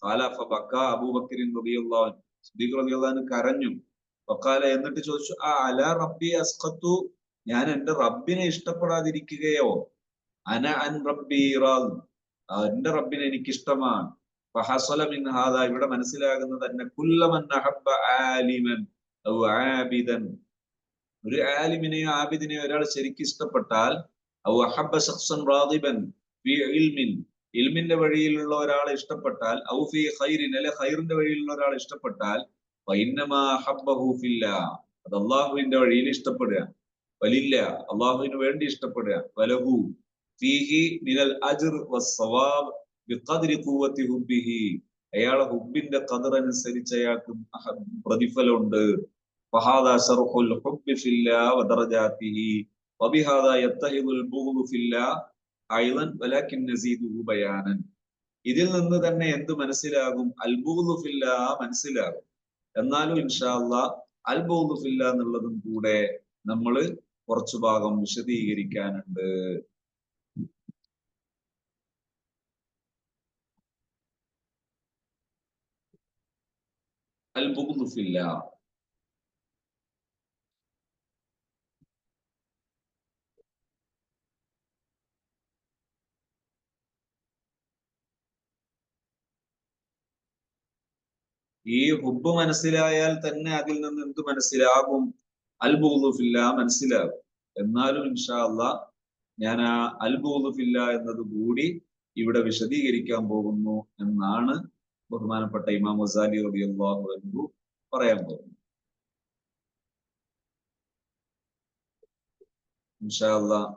ഖാല ഫബക്ക അബൂബക്കറിൻ റളിയല്ലാഹു അൻഹു, സിദ്ദീഖ് റളിയല്ലാഹു അൻഹു കരഞ്ഞു. വഖാല, എന്നിട്ട് ചോദിച്ചു, ആ അലാ റബ്ബി അസ്ഖത്തു, ഞാൻ എന്റെ റബ്ബിനെ ഇഷ്ടപ്പെടാതിരിക്കുകയോ? അന അൻ റബ്ബി റാദ്, എന്റെ റബ്ബിനെ എനിക്ക് ഇഷ്ടമാണ്. ഫഹസല മിൻ ഹാദാ, ഇവിടെ മനസ്സിലാകുന്നത് തന്നെ, കുല്ലമൻ അഹബ്ബ ആലിമൻ ഔ ആബിദൻ, ഒരു ആലിമിനെയോ ആബിദിനെയോ ഒരാൾ ശരിക്കും ഇഷ്ടപ്പെട്ടാൽ, ഔ അഹബ്ബ ശഖ്സൻ റാദിബൻ ഫീ ഇൽമിൻ, ഇൽമിന്റെ വഴിയിലുള്ള ഒരാളെ ഇഷ്ടപ്പെട്ടാൽ, ഔ ഫീ ഖൈറിൻ, അല്ലെ ഖൈറിന്റെ വഴിയിലുള്ള ഒരാളെ ഇഷ്ടപ്പെട്ടാൽ, ഫഇന്നമാ അഹബ്ബഹു ഫില്ലാഹ്, അത് അല്ലാഹുവിന്റെ വഴിയിൽ ഇഷ്ടപ്പെടുക, വലില്ല, അള്ളാഹുവിന് വേണ്ടി ഇഷ്ടപ്പെടുക, വലഹു ഫീഹി മിനൽ അജ്ർ വസ്സവാബ് ബിഖദ്രി ഖുവ്വതി ഹുബ്ബിഹി, അയാളെ ഹുബ്ബിന്റെ ഖദർ അനുസരിച്ച് അയാൾക്ക് പ്രതിഫലമുണ്ട്. ഫഹാദാ ശർഹുൽ ഹുബ്ബി ഫില്ലാഹ് വദറജാതിഹി വബിഹാദാ യത്തഹിദുൽ ബുഗ്ദു ഫില്ലാഹ് അയ്ളൻ വലാകിൻ നസീദുഹു ബയാനൻ, ഇതിൽ നിന്ന് തന്നെ എന്ത് മനസ്സിലാകും? അൽ ബുഗ്ദു ഫില്ലാഹ് മനസ്സിലാകും. എന്നാലും ഇൻഷാ അല്ലാഹ് അൽ ബുഗ്ദു ഫില്ല എന്നുള്ളതും കൂടെ നമ്മൾ കുറച്ചു ഭാഗം വിശദീകരിക്കാനുണ്ട്. അൽ ബുഗ്ദു ഫില്ല, ഈ ഹുബ്ബ് മനസ്സിലായാൽ തന്നെ അതിൽ നിന്ന് എന്ത് മനസ്സിലാകും? അൽ ബുഗ്ദു ഫില്ല മനസ്സിലാകും. എന്നാലും ഇൻഷാ അല്ലാഹ് ഞാൻ ആ അൽ ബുഗ്ദു ഫില്ല എന്നത് കൂടി ഇവിടെ വിശദീകരിക്കാൻ പോകുന്നു എന്നാണ് ബഹുമാനപ്പെട്ട ഇമാം ഗസാലി റളിയല്ലാഹു അൻഹു പറയാൻ പോകുന്നത്. ഇൻഷാ അല്ലാഹ്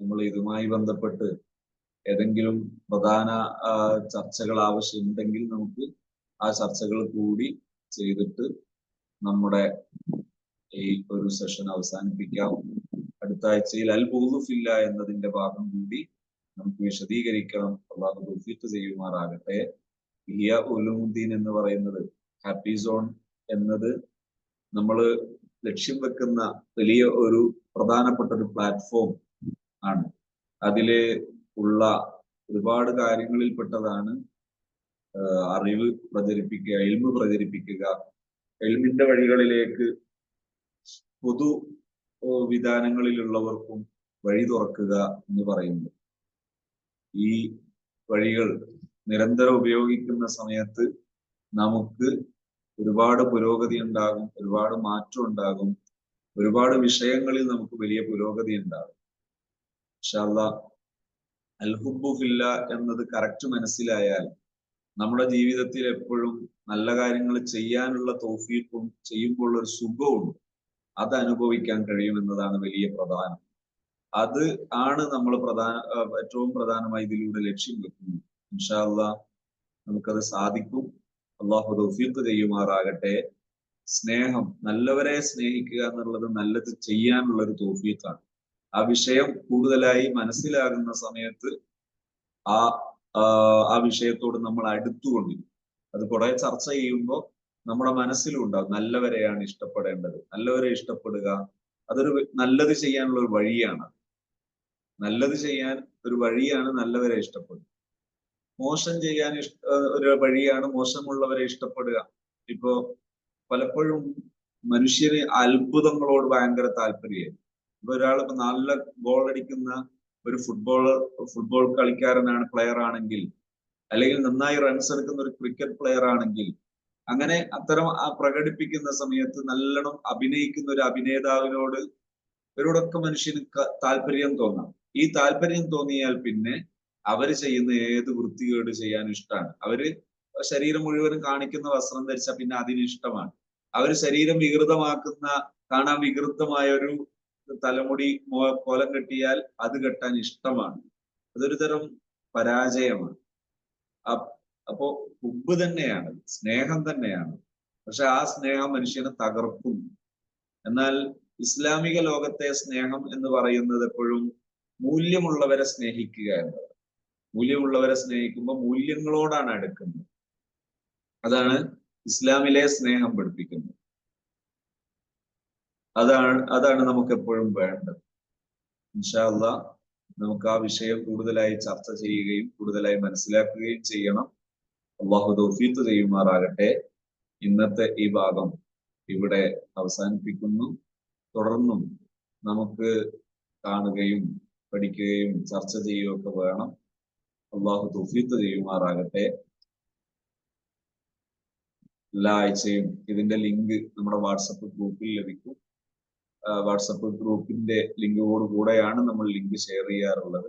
നമ്മൾ ഇതുമായി ബന്ധപ്പെട്ട് ഏതെങ്കിലും പ്രധാന ചർച്ചകൾ ആവശ്യമുണ്ടെങ്കിൽ നമുക്ക് ആ ചർച്ചകൾ കൂടി ചെയ്തിട്ട് നമ്മുടെ ഈ ഒരു സെഷൻ അവസാനിപ്പിക്കാം. അടുത്ത ആഴ്ചയിൽ അൽ ബുഗ്ദു ഫില്ല എന്നതിന്റെ ഭാഗം കൂടി നമുക്ക് വിശദീകരിക്കണം. അല്ലാഹു തൗഫീഖ് ചെയ്യുമാറാകട്ടെ. ഇഹ്യാ ഉലൂമുദ്ദീൻ എന്ന് പറയുന്നത്, ഹാപ്പി സോൺ എന്നത് നമ്മൾ ലക്ഷ്യം വെക്കുന്ന വലിയ ഒരു പ്രധാനപ്പെട്ട ഒരു പ്ലാറ്റ്ഫോം ആണ്. അതില് ഉള്ള ഒരുപാട് കാര്യങ്ങളിൽപ്പെട്ടതാണ് അറിവ് പ്രചരിപ്പിക്കുക, ഇൽമ് പ്രചരിപ്പിക്കുക, ഇൽമിന്റെ വഴികളിലേക്ക് പൊതു വിധാനങ്ങളിലുള്ളവർക്കും വഴി തുറക്കുക എന്ന് പറയുന്നത്. ഈ വഴികൾ നിരന്തരം ഉപയോഗിക്കുന്ന സമയത്ത് നമുക്ക് ഒരുപാട് പുരോഗതി ഉണ്ടാകും, ഒരുപാട് മാറ്റം ഉണ്ടാകും, ഒരുപാട് വിഷയങ്ങളിൽ നമുക്ക് വലിയ പുരോഗതി ഉണ്ടാകും. ഇൻഷാ അല്ലാഹ് അൽ ഹുബ്ബു ഫില്ല എന്നത് കറക്റ്റ് മനസ്സിലായാൽ നമ്മുടെ ജീവിതത്തിൽ എപ്പോഴും നല്ല കാര്യങ്ങൾ ചെയ്യാനുള്ള തൗഫീഖും ചെയ്യുമ്പോൾ ഒരു സുഖവും അത് അനുഭവിക്കാൻ കഴിയുമെന്നതാണ് വലിയ പ്രധാനം. അത് ആണ് നമ്മൾ ഏറ്റവും പ്രധാനമായി ഇതിലൂടെ ലക്ഷ്യം വെക്കുന്നത്. ഇൻഷാ അല്ലാഹ് നമുക്കത് സാധിക്കും. അള്ളാഹു തൗഫീഖ് ചെയ്യുമാറാകട്ടെ. സ്നേഹം, നല്ലവരെ സ്നേഹിക്കുക എന്നുള്ളത് നല്ലത് ചെയ്യാനുള്ള ഒരു തൗഫീഖാണ്. ആ വിഷയം കൂടുതലായി മനസ്സിലാകുന്ന സമയത്ത് ആ ആ വിഷയത്തോട് നമ്മൾ അടുത്തുകൊണ്ടിരിക്കും. അത് കുറെ ചർച്ച ചെയ്യുമ്പോൾ നമ്മുടെ മനസ്സിലും ഉണ്ടാവും നല്ലവരെയാണ് ഇഷ്ടപ്പെടേണ്ടത്. നല്ലവരെ ഇഷ്ടപ്പെടുക അതൊരു നല്ലത് ചെയ്യാനുള്ള ഒരു വഴിയാണ്. നല്ലത് ചെയ്യാൻ ഒരു വഴിയാണ് നല്ലവരെ ഇഷ്ടപ്പെടുക. മോശം ചെയ്യാൻ ഒരു വഴിയാണ് മോശമുള്ളവരെ ഇഷ്ടപ്പെടുക. ഇപ്പോ പലപ്പോഴും മനുഷ്യന് അത്ഭുതങ്ങളോട് ഭയങ്കര താല്പര്യമായിരുന്നു. ഇപ്പൊ ഒരാൾ നല്ല ഗോൾ അടിക്കുന്ന ഒരു ഫുട്ബോൾ കളിക്കാരനാണ്, പ്ലെയർ ആണെങ്കിൽ, അല്ലെങ്കിൽ നന്നായി റൺസ് എടുക്കുന്ന ഒരു ക്രിക്കറ്റ് പ്ലെയർ ആണെങ്കിൽ, അങ്ങനെ അത്തരം പ്രകടിപ്പിക്കുന്ന സമയത്ത് നല്ലോണം അഭിനയിക്കുന്ന ഒരു അഭിനേതാവിനോട് ഇവരോടൊക്കെ മനുഷ്യന് താല്പര്യം തോന്നാം. ഈ താല്പര്യം തോന്നിയാൽ പിന്നെ അവര് ചെയ്യുന്ന ഏത് വൃത്തികേട് ചെയ്യാൻ ഇഷ്ടമാണ്. അവര് ശരീരം മുഴുവനും കാണിക്കുന്ന വസ്ത്രം ധരിച്ചാൽ പിന്നെ അതിന് ഇഷ്ടമാണ്. അവര് ശരീരം വികൃതമാക്കുന്ന, കാണാൻ വികൃതമായ ഒരു തലമുടി കോലം കെട്ടിയാൽ അത് കെട്ടാൻ ഇഷ്ടമാണ്. അതൊരു തരം പരാജയമാണ്. അപ്പോ ഹുബ്ബ് തന്നെയാണ്, സ്നേഹം തന്നെയാണ്. പക്ഷെ ആ സ്നേഹം മനുഷ്യനെ തകർക്കുന്നു. എന്നാൽ ഇസ്ലാമിക ലോകത്തെ സ്നേഹം എന്ന് പറയുന്നത് എപ്പോഴും മൂല്യമുള്ളവരെ സ്നേഹിക്കുക എന്നത്. മൂല്യമുള്ളവരെ സ്നേഹിക്കുമ്പോൾ മൂല്യങ്ങളോടാണ് അടുക്കുന്നത്. അതാണ് ഇസ്ലാമിലെ സ്നേഹം പഠിപ്പിക്കുന്നത്. അതാണ് നമുക്ക് എപ്പോഴും വേണ്ടത്. ഇൻഷാ അല്ലാഹ് നമുക്ക് ആ വിഷയം കൂടുതലായി ചർച്ച ചെയ്യുകയും കൂടുതലായി മനസ്സിലാക്കുകയും ചെയ്യണം. അല്ലാഹു തൗഫീഖ് ചെയ്യുമാറാകട്ടെ. ഇന്നത്തെ ഈ ഭാഗം ഇവിടെ അവസാനിപ്പിക്കുന്നു. തുടർന്നും നമുക്ക് കാണുകയും പഠിക്കുകയും ചർച്ച ചെയ്യുകയും ഒക്കെ വേണം. അല്ലാഹു തൗഫീഖ് ചെയ്യുമാറാകട്ടെ. എല്ലാ ആഴ്ചയും ഇതിന്റെ ലിങ്ക് നമ്മുടെ വാട്സപ്പ് ഗ്രൂപ്പിൽ ലഭിക്കും. വാട്സപ്പ് ഗ്രൂപ്പിന്റെ ലിങ്കോട് കൂടെയാണ് നമ്മൾ ലിങ്ക് ഷെയർ ചെയ്യാറുള്ളത്.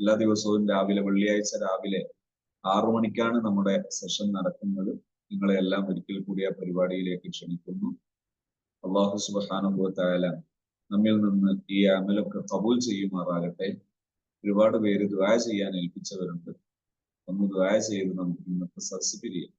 എല്ലാ ദിവസവും വെള്ളിയാഴ്ച രാവിലെ 6 മണിക്കാണ് നമ്മുടെ സെഷൻ നടക്കുന്നത്. നിങ്ങളെ എല്ലാം ഒരിക്കൽ കൂടി ആ പരിപാടിയിലേക്ക് ക്ഷണിക്കുന്നു. അല്ലാഹു സുബ്ഹാനഹു വ തആല നമ്മിൽ നിന്ന് ഈ അമലൊക്കെ ഖബൂൽ ചെയ്യുമാറാകട്ടെ. ഒരുപാട് പേര് ദുആ ചെയ്യാൻ ഏൽപ്പിച്ചവരുണ്ട്. ഒന്ന് ദുആ ചെയ്ത് നമുക്ക് ഇന്നത്തെ സദസ്സ് പിരിയാം.